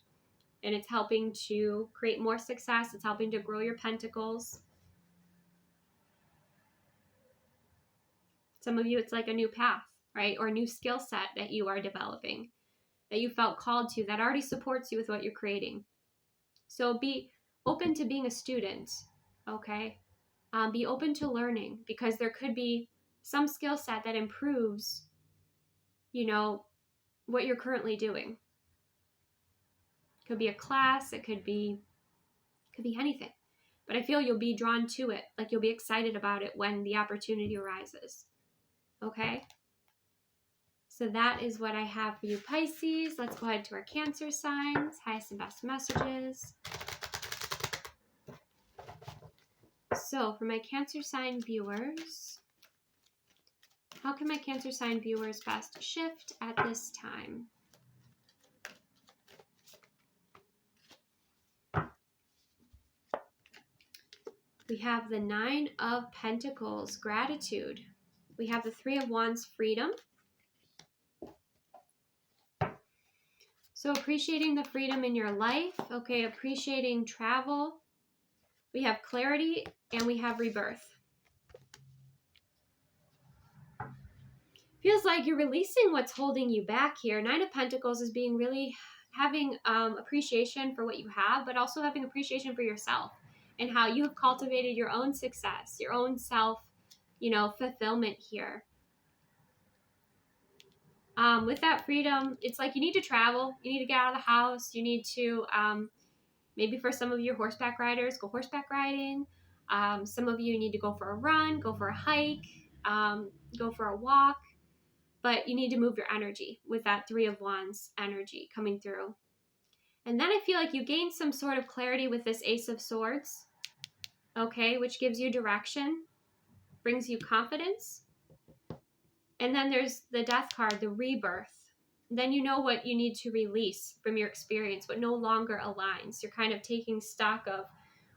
and it's helping to create more success. It's helping to grow your pentacles. Some of you, it's like a new path, right? Or a new skill set that you are developing, that you felt called to, that already supports you with what you're creating. So be open to being a student, okay? Be open to learning, because there could be some skill set that improves, you know, what you're currently doing. It could be a class, it could be anything. But I feel you'll be drawn to it, like you'll be excited about it when the opportunity arises. Okay? So that is what I have for you, Pisces. Let's go ahead to our Cancer signs. Highest and best messages. So for my Cancer sign viewers, how can my Cancer sign viewers best shift at this time? We have the Nine of Pentacles, gratitude. We have the Three of Wands, freedom. So appreciating the freedom in your life, okay, appreciating travel. We have clarity and we have rebirth. Feels like you're releasing what's holding you back here. Nine of Pentacles is being really having appreciation for what you have, but also having appreciation for yourself and how you have cultivated your own success, your own self, you know, fulfillment here. With that freedom, it's like you need to travel, you need to get out of the house, you need to, maybe for some of you horseback riders, go horseback riding. Some of you need to go for a run, go for a hike, go for a walk, but you need to move your energy with that Three of Wands energy coming through. And then I feel like you gain some sort of clarity with this Ace of Swords, okay, which gives you direction, brings you confidence. And then there's the Death card, the rebirth. Then you know what you need to release from your experience, what no longer aligns. You're kind of taking stock of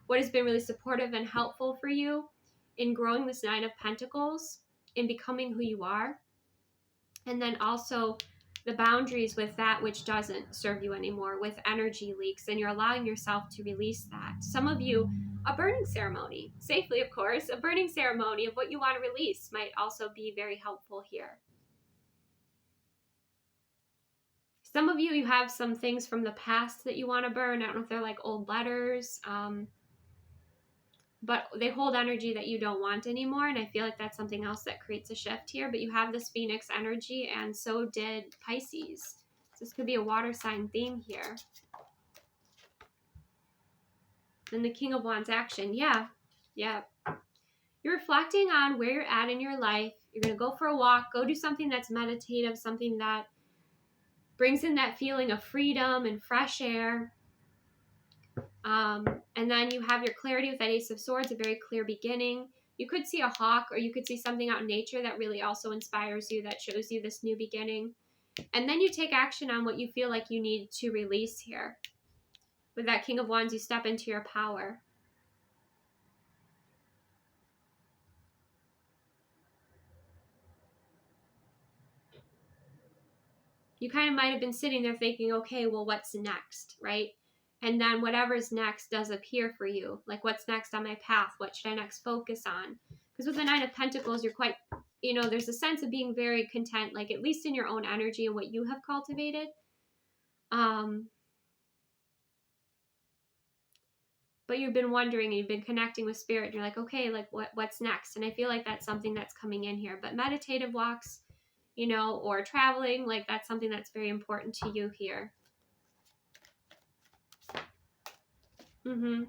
what has been really supportive and helpful for you in growing this Nine of Pentacles, in becoming who you are. And then also the boundaries with that which doesn't serve you anymore, with energy leaks, and you're allowing yourself to release that. Some of you, a burning ceremony, safely of course, a burning ceremony of what you want to release might also be very helpful here. Some of you, you have some things from the past that you want to burn. I don't know if they're like old letters, but they hold energy that you don't want anymore. And I feel like that's something else that creates a shift here. But you have this Phoenix energy, and so did Pisces. So this could be a water sign theme here. Then the King of Wands action. Yeah. You're reflecting on where you're at in your life. You're going to go for a walk, go do something that's meditative, something that brings in that feeling of freedom and fresh air. And then you have your clarity with that Ace of Swords, a very clear beginning. You could see a hawk, or you could see something out in nature that really also inspires you, that shows you this new beginning. And then you take action on what you feel like you need to release here. With that King of Wands, you step into your power. You kind of might have been sitting there thinking, okay, well, what's next, right? And then whatever's next does appear for you. Like, what's next on my path? What should I next focus on? Because with the Nine of Pentacles, you're quite, you know, there's a sense of being very content, like at least in your own energy and what you have cultivated. But you've been wondering, and you've been connecting with spirit. And you're like, okay, like what's next? And I feel like that's something that's coming in here. But meditative walks, you know, or traveling, like that's something that's very important to you here. And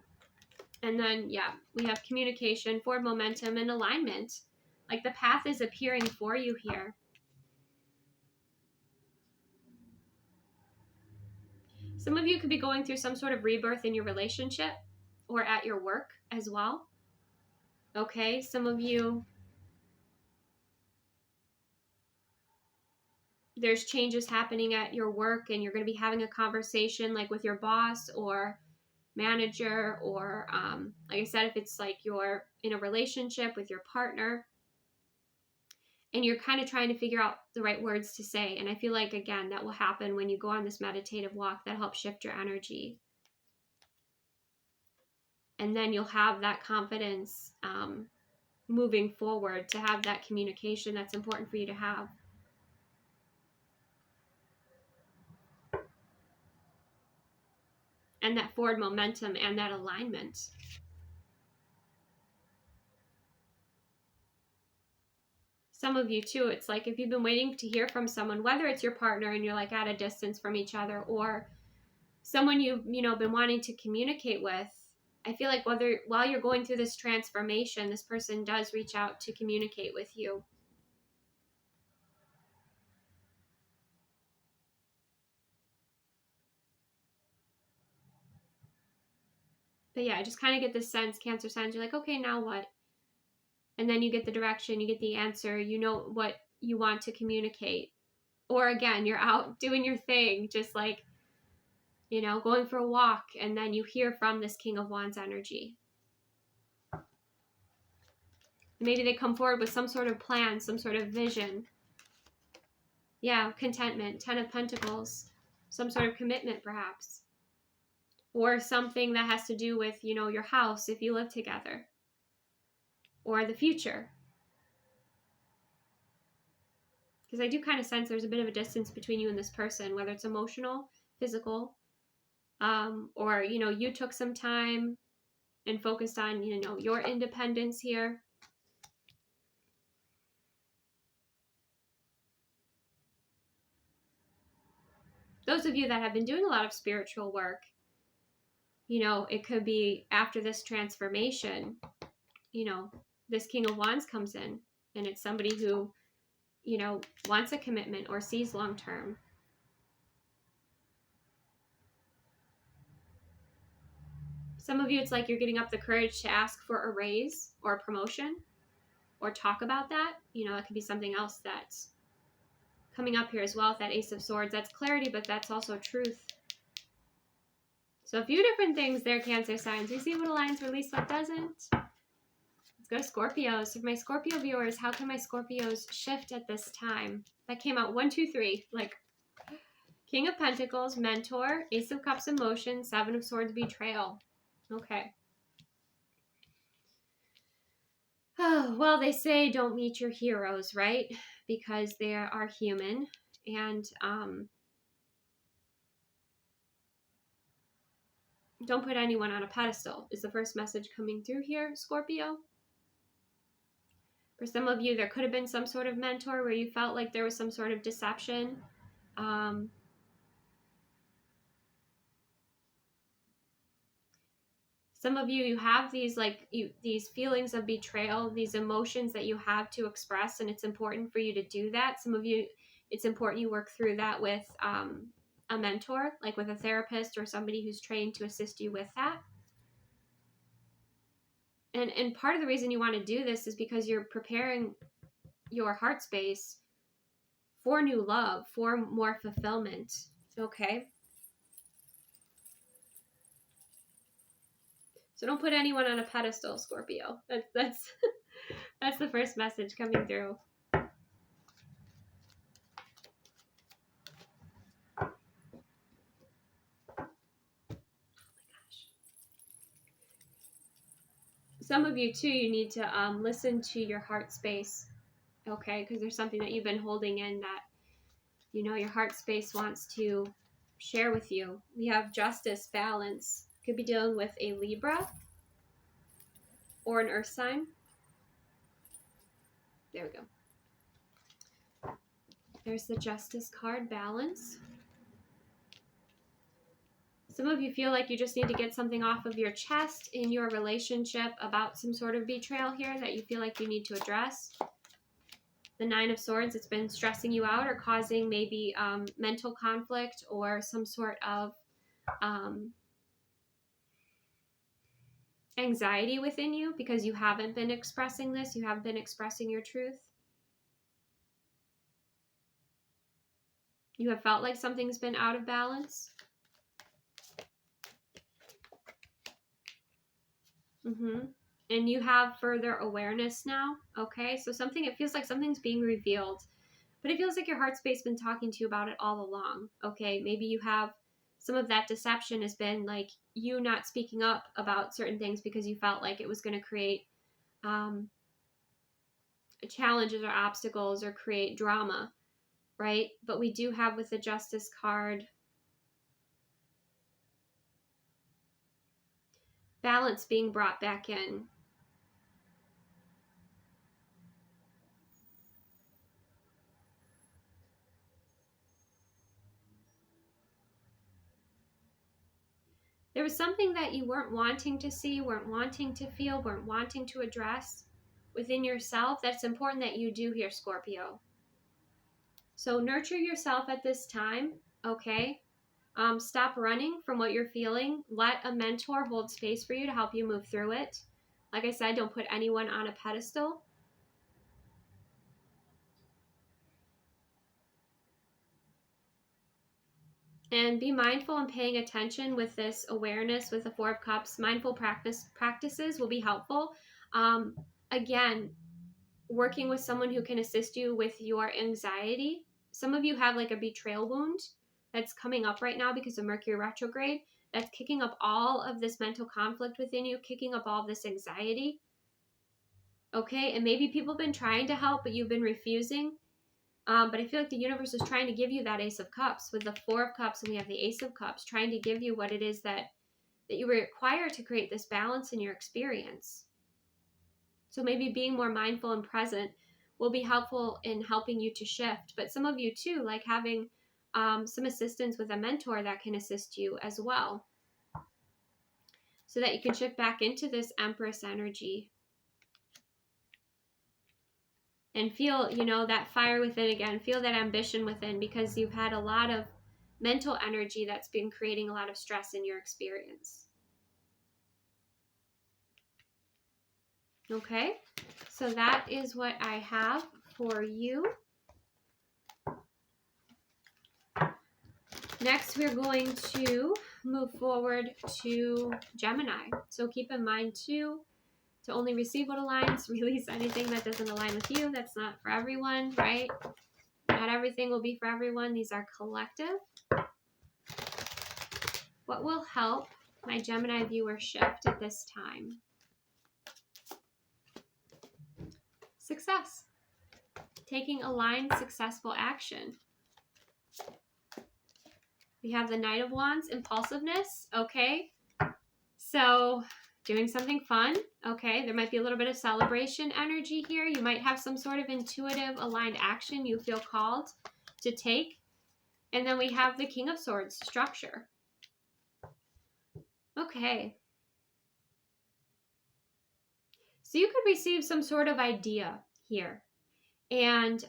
then, yeah, we have communication, forward momentum, and alignment. Like the path is appearing for you here. Some of you could be going through some sort of rebirth in your relationship or at your work as well. Okay, some of you, there's changes happening at your work, and you're going to be having a conversation like with your boss or manager, or like I said, if it's like you're in a relationship with your partner. and you're kind of trying to figure out the right words to say. And I feel like, again, that will happen when you go on this meditative walk that helps shift your energy. And then you'll have that confidence moving forward to have that communication that's important for you to have. And that forward momentum and that alignment. Some of you too, it's like if you've been waiting to hear from someone, whether it's your partner and you're like at a distance from each other, or someone you've been wanting to communicate with, I feel like while you're going through this transformation, this person does reach out to communicate with you. But yeah, I just kind of get this sense, Cancer signs, you're like, okay, now what? And then you get the direction, you get the answer, you know what you want to communicate. Or again, you're out doing your thing, just like, going for a walk, and then you hear from this King of Wands energy. Maybe they come forward with some sort of plan, some sort of vision. Yeah, contentment, 10 of Pentacles, some sort of commitment perhaps. Or something that has to do with, your house if you live together. Or the future. Because I do kind of sense there's a bit of a distance between you and this person, whether it's emotional, physical, or, you took some time and focused on, your independence here. Those of you that have been doing a lot of spiritual work, it could be after this transformation, this King of Wands comes in, and it's somebody who, wants a commitment or sees long term. Some of you, it's like you're getting up the courage to ask for a raise or a promotion or talk about that. That could be something else that's coming up here as well with that Ace of Swords. That's clarity, but that's also truth. So a few different things there, Cancer signs. We see what aligns, release what doesn't. Let's go to Scorpios. For my Scorpio viewers, how can my Scorpios shift at this time? That came out 1, 2, 3. Like King of Pentacles, Mentor, Ace of Cups, Emotion, 7 of Swords, Betrayal. Okay. Oh, well, they say don't meet your heroes, right? Because they are human. And don't put anyone on a pedestal is the first message coming through here, Scorpio. For some of you, there could have been some sort of mentor where you felt like there was some sort of deception. Some of you, you have these these feelings of betrayal, these emotions that you have to express, and it's important for you to do that. Some of you, it's important you work through that with a mentor, like with a therapist or somebody who's trained to assist you with that. And part of the reason you want to do this is because you're preparing your heart space for new love, for more fulfillment. Okay. So don't put anyone on a pedestal, Scorpio. That's that's the first message coming through. Oh my gosh. Some of you too, you need to listen to your heart space. Okay, because there's something that you've been holding in that your heart space wants to share with you. We have Justice, Balance. Could be dealing with a Libra or an Earth sign. There we go. There's the Justice card, Balance. Some of you feel like you just need to get something off of your chest in your relationship about some sort of betrayal here that you feel like you need to address. The 9 of Swords, it's been stressing you out or causing maybe mental conflict or some sort of anxiety within you because you haven't been expressing this. You haven't been expressing your truth. You have felt like something's been out of balance. and you have further awareness now. Okay, so it feels like something's being revealed, but it feels like your heart space been talking to you about it all along. Okay, maybe you have some of that deception has been like you not speaking up about certain things because you felt like it was going to create challenges or obstacles or create drama, right? But we do have with the Justice card balance being brought back in. There was something that you weren't wanting to see, weren't wanting to feel, weren't wanting to address within yourself. That's important that you do here, Scorpio. So nurture yourself at this time, okay? Stop running from what you're feeling. Let a mentor hold space for you to help you move through it. Like I said, don't put anyone on a pedestal. And be mindful and paying attention with this awareness with the Four of Cups. Mindful practices will be helpful. Again, working with someone who can assist you with your anxiety. Some of you have like a betrayal wound that's coming up right now because of Mercury retrograde. That's kicking up all of this mental conflict within you, kicking up all this anxiety. Okay, and maybe people have been trying to help, but you've been refusing. But I feel like the universe is trying to give you that Ace of Cups with the Four of Cups, and we have the Ace of Cups, trying to give you what it is that you require to create this balance in your experience. So maybe being more mindful and present will be helpful in helping you to shift. But some of you too, like having some assistance with a mentor that can assist you as well, so that you can shift back into this Empress energy. And feel, that fire within again. Feel that ambition within, because you've had a lot of mental energy that's been creating a lot of stress in your experience. Okay, so that is what I have for you. Next, we're going to move forward to Gemini. So keep in mind too, to only receive what aligns, release anything that doesn't align with you. That's not for everyone, right? Not everything will be for everyone. These are collective. What will help my Gemini viewer shift at this time? Success. Taking aligned, successful action. We have the Knight of Wands, impulsiveness. Okay. So doing something fun. Okay. There might be a little bit of celebration energy here. You might have some sort of intuitive aligned action you feel called to take. And then we have the King of Swords, structure. Okay. So you could receive some sort of idea here, and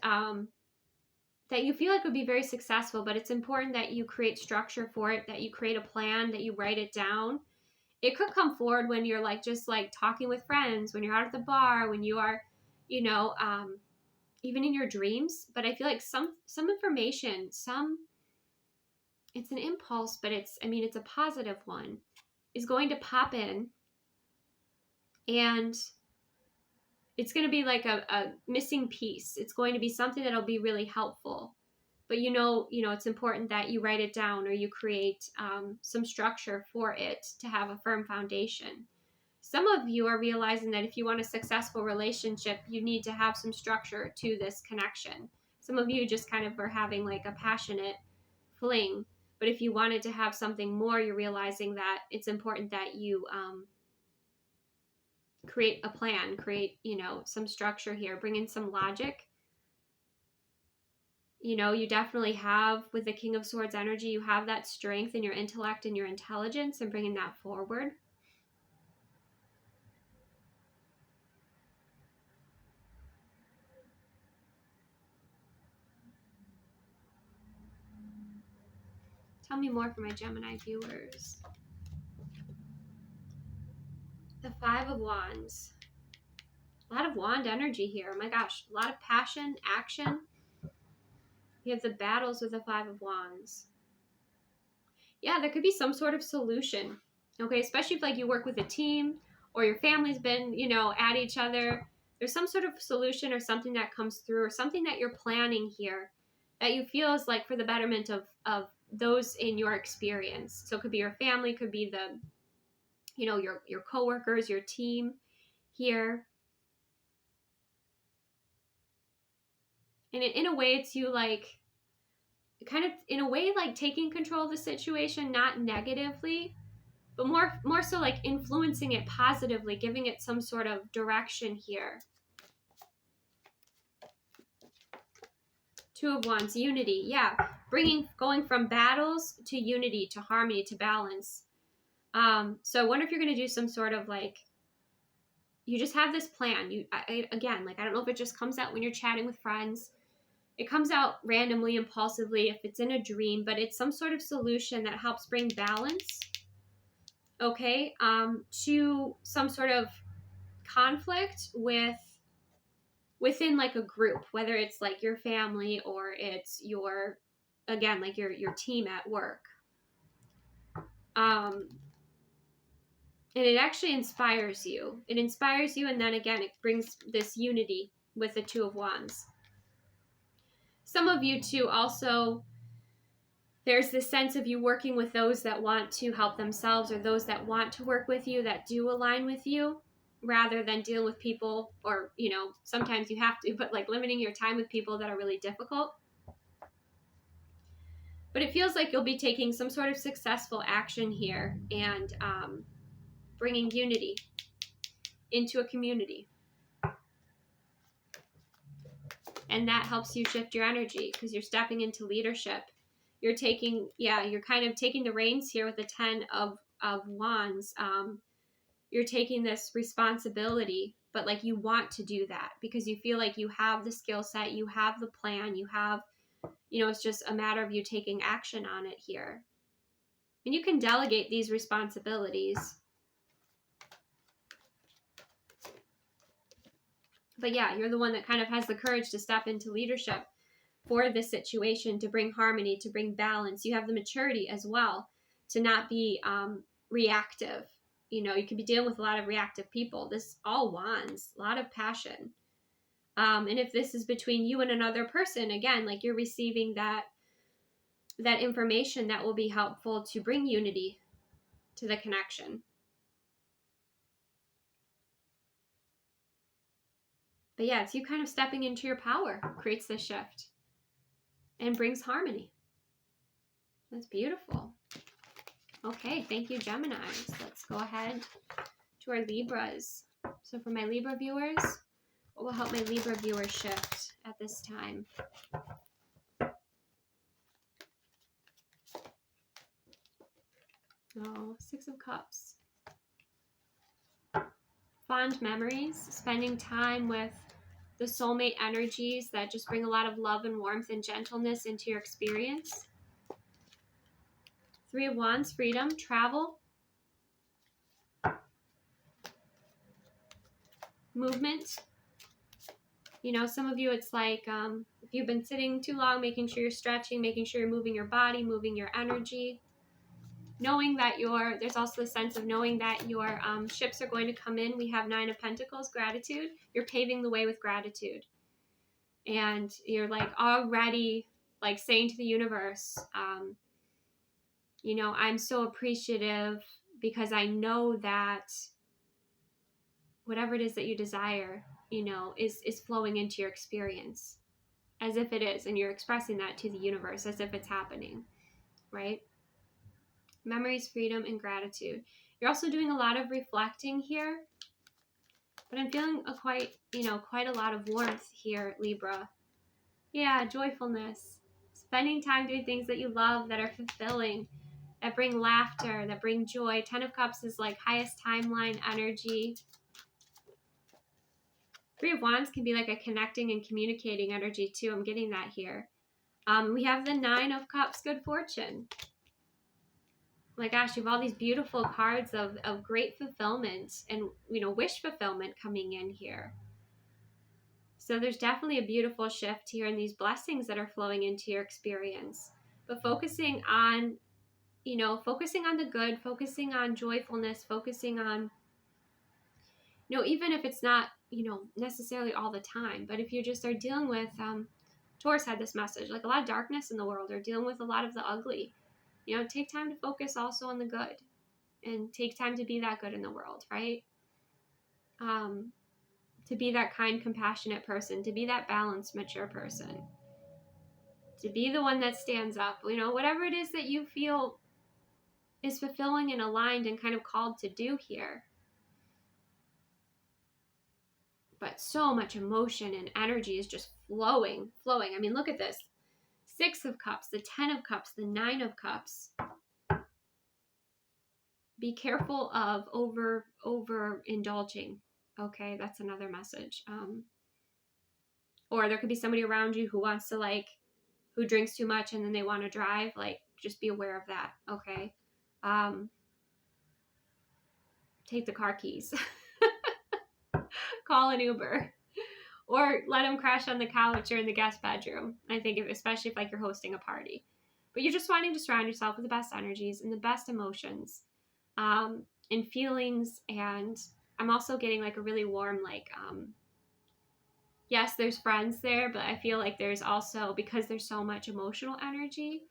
that you feel like would be very successful, but it's important that you create structure for it, that you create a plan, that you write it down. It could come forward when you're like just like talking with friends, when you're out at the bar, when you are, even in your dreams. But I feel like some information, it's an impulse, but it's a positive one, is going to pop in, and it's going to be like a missing piece. It's going to be something that'll be really helpful. But it's important that you write it down, or you create some structure for it to have a firm foundation. Some of you are realizing that if you want a successful relationship, you need to have some structure to this connection. Some of you just kind of are having like a passionate fling. But if you wanted to have something more, you're realizing that it's important that you create a plan, create, some structure here, bring in some logic. You definitely have, with the King of Swords energy, you have that strength in your intellect and your intelligence, and bringing that forward. Tell me more for my Gemini viewers. The Five of Wands. A lot of wand energy here. Oh my gosh. A lot of passion, action. You have the battles with the Five of Wands. Yeah, there could be some sort of solution. Okay, especially if like you work with a team, or your family's been, at each other. There's some sort of solution or something that comes through, or something that you're planning here that you feel is like for the betterment of those in your experience. So it could be your family, could be your coworkers, your team here. And in a way, it's you like, kind of in a way like taking control of the situation, not negatively, but more so like influencing it positively, giving it some sort of direction here. Two of Wands, unity. Yeah, going from battles to unity, to harmony, to balance. So I wonder if you're going to do some sort of like, you just have this plan. Again, like, I don't know if it just comes out when you're chatting with friends. It comes out randomly, impulsively, if it's in a dream, but it's some sort of solution that helps bring balance, okay, to some sort of conflict within like a group, whether it's like your family or it's your team at work. And it actually inspires you. It inspires you, and then again, it brings this unity with the Two of Wands. Some of you too also, there's this sense of you working with those that want to help themselves, or those that want to work with you, that do align with you, rather than deal with people, or, sometimes you have to, but like limiting your time with people that are really difficult. But it feels like you'll be taking some sort of successful action here, and bringing unity into a community. And that helps you shift your energy, because you're stepping into leadership. You're kind of taking the reins here with the Ten of Wands. You're taking this responsibility, but like you want to do that because you feel like you have the skill set, you have the plan, you have, it's just a matter of you taking action on it here. And you can delegate these responsibilities. But yeah, you're the one that kind of has the courage to step into leadership for this situation, to bring harmony, to bring balance. You have the maturity as well to not be reactive. You could be dealing with a lot of reactive people. This all Wands, a lot of passion. And if this is between you and another person, again, like you're receiving that information that will be helpful to bring unity to the connection. But yeah, it's you kind of stepping into your power, creates this shift and brings harmony. That's beautiful. Okay, thank you, Geminis. Let's go ahead to our Libras. So for my Libra viewers, what will help my Libra viewers shift at this time? Oh, Six of Cups. Fond memories, spending time with the soulmate energies that just bring a lot of love and warmth and gentleness into your experience. Three of Wands, freedom, travel, movement. Some of you, it's like if you've been sitting too long, making sure you're stretching, making sure you're moving your body, moving your energy. Knowing that there's also a sense of knowing that your ships are going to come in. We have Nine of Pentacles, gratitude. You're paving the way with gratitude. And you're like already like saying to the universe, I'm so appreciative because I know that whatever it is that you desire, is flowing into your experience as if it is. And you're expressing that to the universe as if it's happening, right? Memories, freedom, and gratitude. You're also doing a lot of reflecting here, but I'm feeling quite a lot of warmth here, Libra. Yeah, joyfulness. Spending time doing things that you love, that are fulfilling, that bring laughter, that bring joy. Ten of Cups is like highest timeline energy. Three of Wands can be like a connecting and communicating energy too. I'm getting that here. We have the Nine of Cups, good fortune. My gosh, you have all these beautiful cards of great fulfillment and, wish fulfillment coming in here. So there's definitely a beautiful shift here and these blessings that are flowing into your experience. But focusing on the good, focusing on joyfulness, focusing on even if it's not, necessarily all the time, but if you just are dealing with, Taurus had this message, like a lot of darkness in the world, or dealing with a lot of the ugly, take time to focus also on the good, and take time to be that good in the world, right? To be that kind, compassionate person, to be that balanced, mature person, to be the one that stands up, whatever it is that you feel is fulfilling and aligned and kind of called to do here. But so much emotion and energy is just flowing. I mean, look at this. 6 of Cups, the 10 of Cups, the 9 of Cups. Be careful of over indulging. Okay, that's another message. Or there could be somebody around you who wants to who drinks too much and then they want to drive. Just be aware of that. Okay. Take the car keys. Call an Uber. Or let them crash on the couch or in the guest bedroom. I think, especially if you're hosting a party. But you're just wanting to surround yourself with the best energies and the best emotions and feelings. And I'm also getting a really warm, yes, there's friends there, but I feel like there's also, because there's so much emotional energy,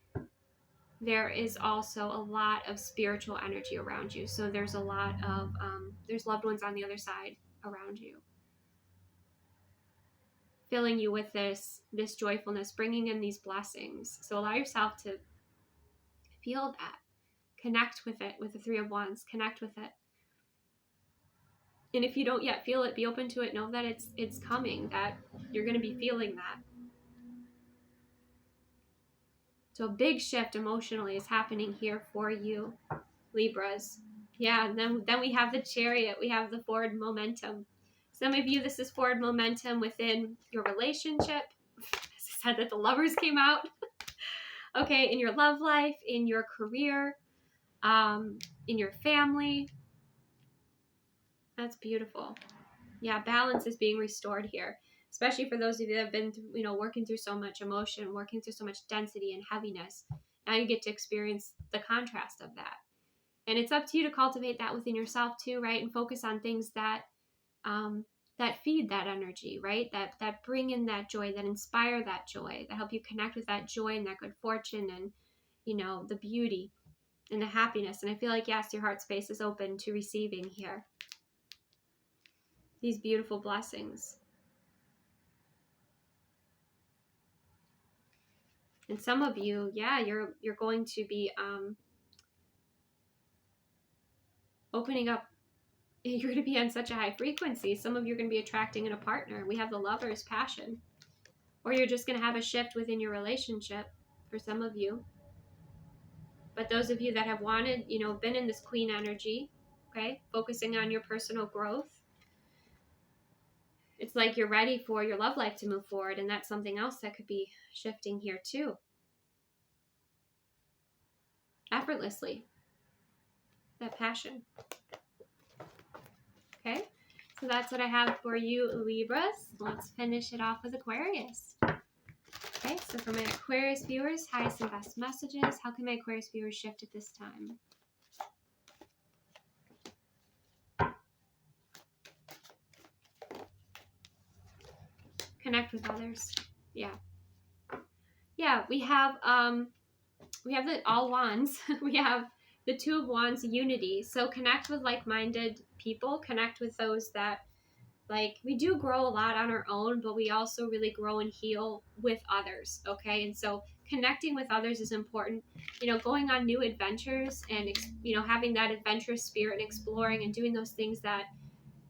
there is also a lot of spiritual energy around you. So there's a lot of, there's loved ones on the other side around you, filling you with this joyfulness, bringing in these blessings. So allow yourself to feel that, connect with it, with the 3 of Wands, connect with it. And if you don't yet feel it, be open to it. Know that it's coming, that you're going to be feeling that. So a big shift emotionally is happening here for you, Libras. Yeah, and then we have the Chariot. We have the forward momentum. Some of you, this is forward momentum within your relationship. As I said, that the Lovers came out. Okay, in your love life, in your career, in your family. That's beautiful. Yeah, balance is being restored here, especially for those of you that have been through, working through so much emotion, working through so much density and heaviness. Now you get to experience the contrast of that. And it's up to you to cultivate that within yourself too, right? And focus on things that that feed that energy, right? That bring in that joy, that inspire that joy, that help you connect with that joy and that good fortune and, the beauty and the happiness. And I feel like, yes, your heart space is open to receiving here these beautiful blessings. And some of you, yeah, you're going to be opening up. You're going to be on such a high frequency. Some of you are going to be attracting in a partner. We have the Lovers, passion. Or you're just going to have a shift within your relationship for some of you. But those of you that have wanted, been in this Queen energy, okay, focusing on your personal growth, it's like you're ready for your love life to move forward. And that's something else that could be shifting here too. Effortlessly. That passion. Okay, so that's what I have for you, Libras. Let's finish it off with Aquarius. Okay, so for my Aquarius viewers, highest and best messages. How can my Aquarius viewers shift at this time? Connect with others. Yeah. Yeah, we have the all wands. We have the 2 of Wands, unity. So connect with like-minded people. Connect with those that, we do grow a lot on our own, but we also really grow and heal with others. Okay. And so connecting with others is important, going on new adventures and, having that adventurous spirit and exploring and doing those things that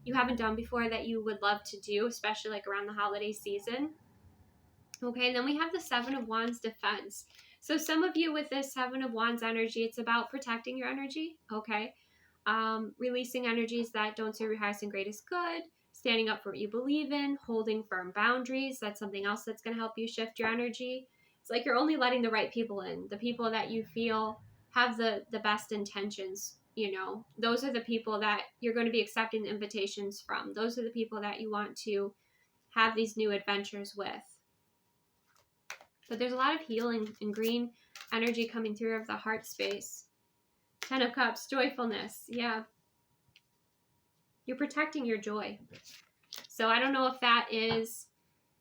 you haven't done before that you would love to do, especially around the holiday season. Okay. And then we have the 7 of Wands, defense. So some of you with this 7 of Wands energy, it's about protecting your energy. Okay. Releasing energies that don't serve your highest and greatest good, standing up for what you believe in, holding firm boundaries. That's something else that's going to help you shift your energy. It's like you're only letting the right people in, the people that you feel have the best intentions. Those are the people that you're going to be accepting the invitations from. Those are the people that you want to have these new adventures with. But there's a lot of healing and green energy coming through of the heart space. 10 of Cups, joyfulness. Yeah. You're protecting your joy. So I don't know if that is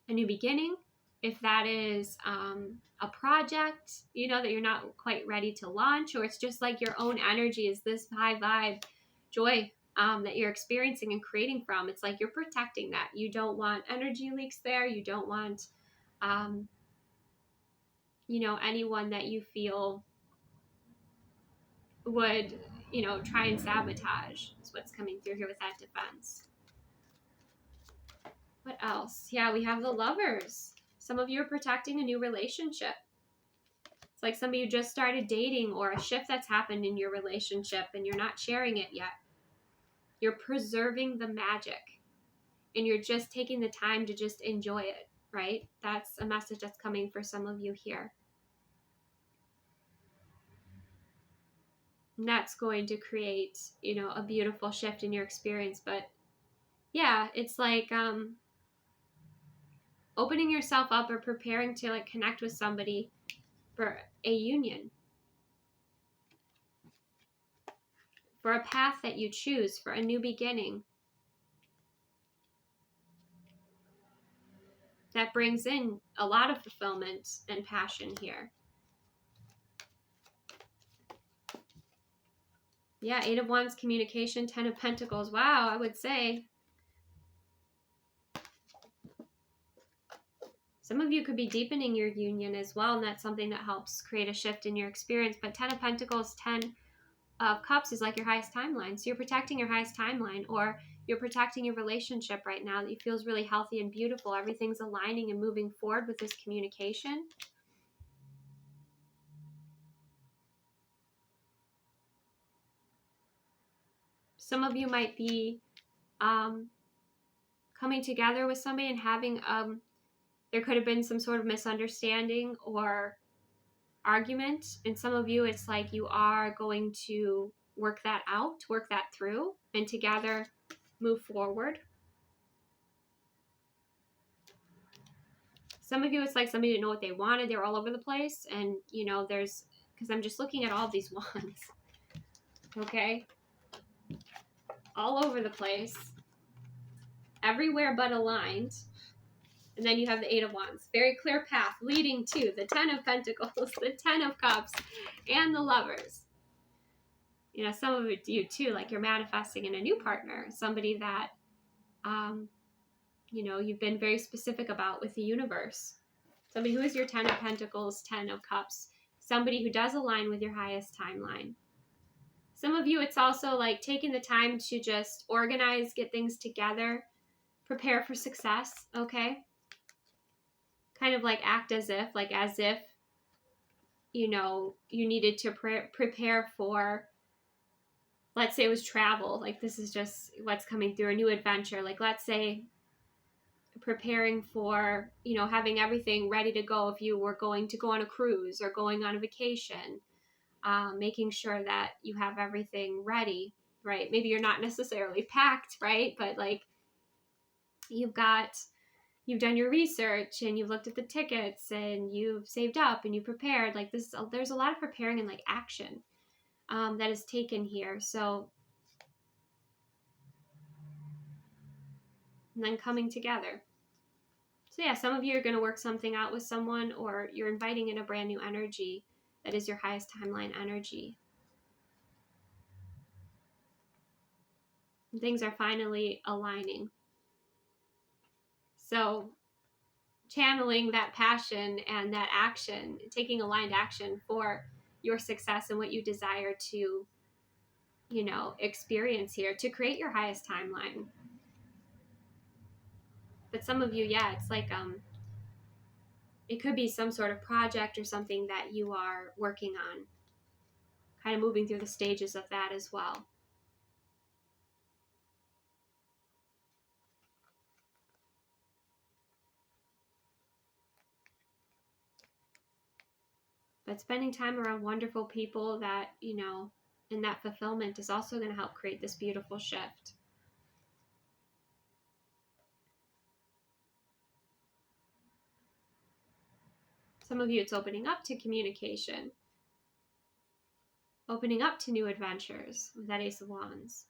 a new beginning, if that is a project, you know, that you're not quite ready to launch, or it's just like your own energy is this high vibe joy that you're experiencing and creating from. It's like you're protecting that. You don't want energy leaks there. You don't want, you know, anyone that you feel would, you know, try and sabotage is what's coming through here with that defense. What else? Yeah, we have the Lovers. Some of you are protecting a new relationship. It's like somebody who just started dating, or a shift that's happened in your relationship and you're not sharing it yet. You're preserving the magic and you're just taking the time to just enjoy it, right? That's a message that's coming for some of you here. And that's going to create, you know, a beautiful shift in your experience. But yeah, it's like opening yourself up or preparing to like connect with somebody for a union, for a path that you choose, for a new beginning that brings in a lot of fulfillment and passion here. Yeah, 8 of Wands, communication, 10 of Pentacles. Wow, I would say some of you could be deepening your union as well, and that's something that helps create a shift in your experience. But 10 of Pentacles, 10 of Cups is like your highest timeline. So you're protecting your highest timeline, or you're protecting your relationship right now that feels really healthy and beautiful. Everything's aligning and moving forward with this communication. Some of you might be coming together with somebody and having there could have been some sort of misunderstanding or argument, and some of you it's like you are going to work that out, work that through, and together move forward. Some of you it's like somebody didn't know what they wanted, they were all over the place, and you know, there's, because I'm just looking at all of these wands, okay, all over the place, everywhere but aligned. And then you have the 8 of Wands. Very clear path leading to the 10 of Pentacles, the 10 of Cups, and the Lovers. You know, some of it you too, like you're manifesting in a new partner, somebody that, you know, you've been very specific about with the universe. Somebody who is your 10 of Pentacles, 10 of Cups. Somebody who does align with your highest timeline. Some of you, it's also like taking the time to just organize, get things together, prepare for success, okay? Kind of like act as if, you know, you needed to prepare for, let's say it was travel. Like this is just what's coming through, a new adventure. Like let's say preparing for, you know, having everything ready to go if you were going to go on a cruise or going on a vacation, making sure that you have everything ready, right? Maybe you're not necessarily packed, right? But like you've done your research and you've looked at the tickets and you've saved up and you prepared. Like this, there's a lot of preparing and like action that is taken here. So, and then coming together. So yeah, some of you are going to work something out with someone, or you're inviting in a brand new energy that is your highest timeline energy. And things are finally aligning. So channeling that passion and that action, taking aligned action for your success and what you desire to, you know, experience here to create your highest timeline. But some of you, yeah, it's like it could be some sort of project or something that you are working on, kind of moving through the stages of that as well. But spending time around wonderful people that, you know, and that fulfillment is also going to help create this beautiful shift. Some of you, it's opening up to communication, opening up to new adventures with that Ace of Wands.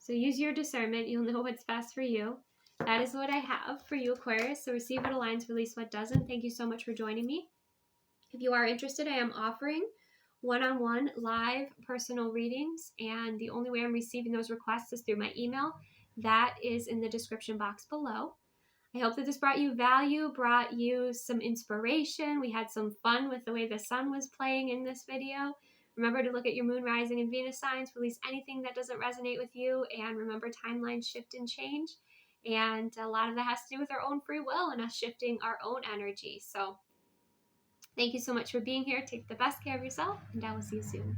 So use your discernment. You'll know what's best for you. That is what I have for you, Aquarius. So receive what aligns, release what doesn't. Thank you so much for joining me. If you are interested, I am offering one-on-one live personal readings, and the only way I'm receiving those requests is through my email. That is in the description box below. I hope that this brought you value, brought you some inspiration. We had some fun with the way the sun was playing in this video. Remember to look at your moon rising and Venus signs, release anything that doesn't resonate with you, and remember timelines shift and change. And a lot of that has to do with our own free will and us shifting our own energy. So thank you so much for being here. Take the best care of yourself, and I will see you soon.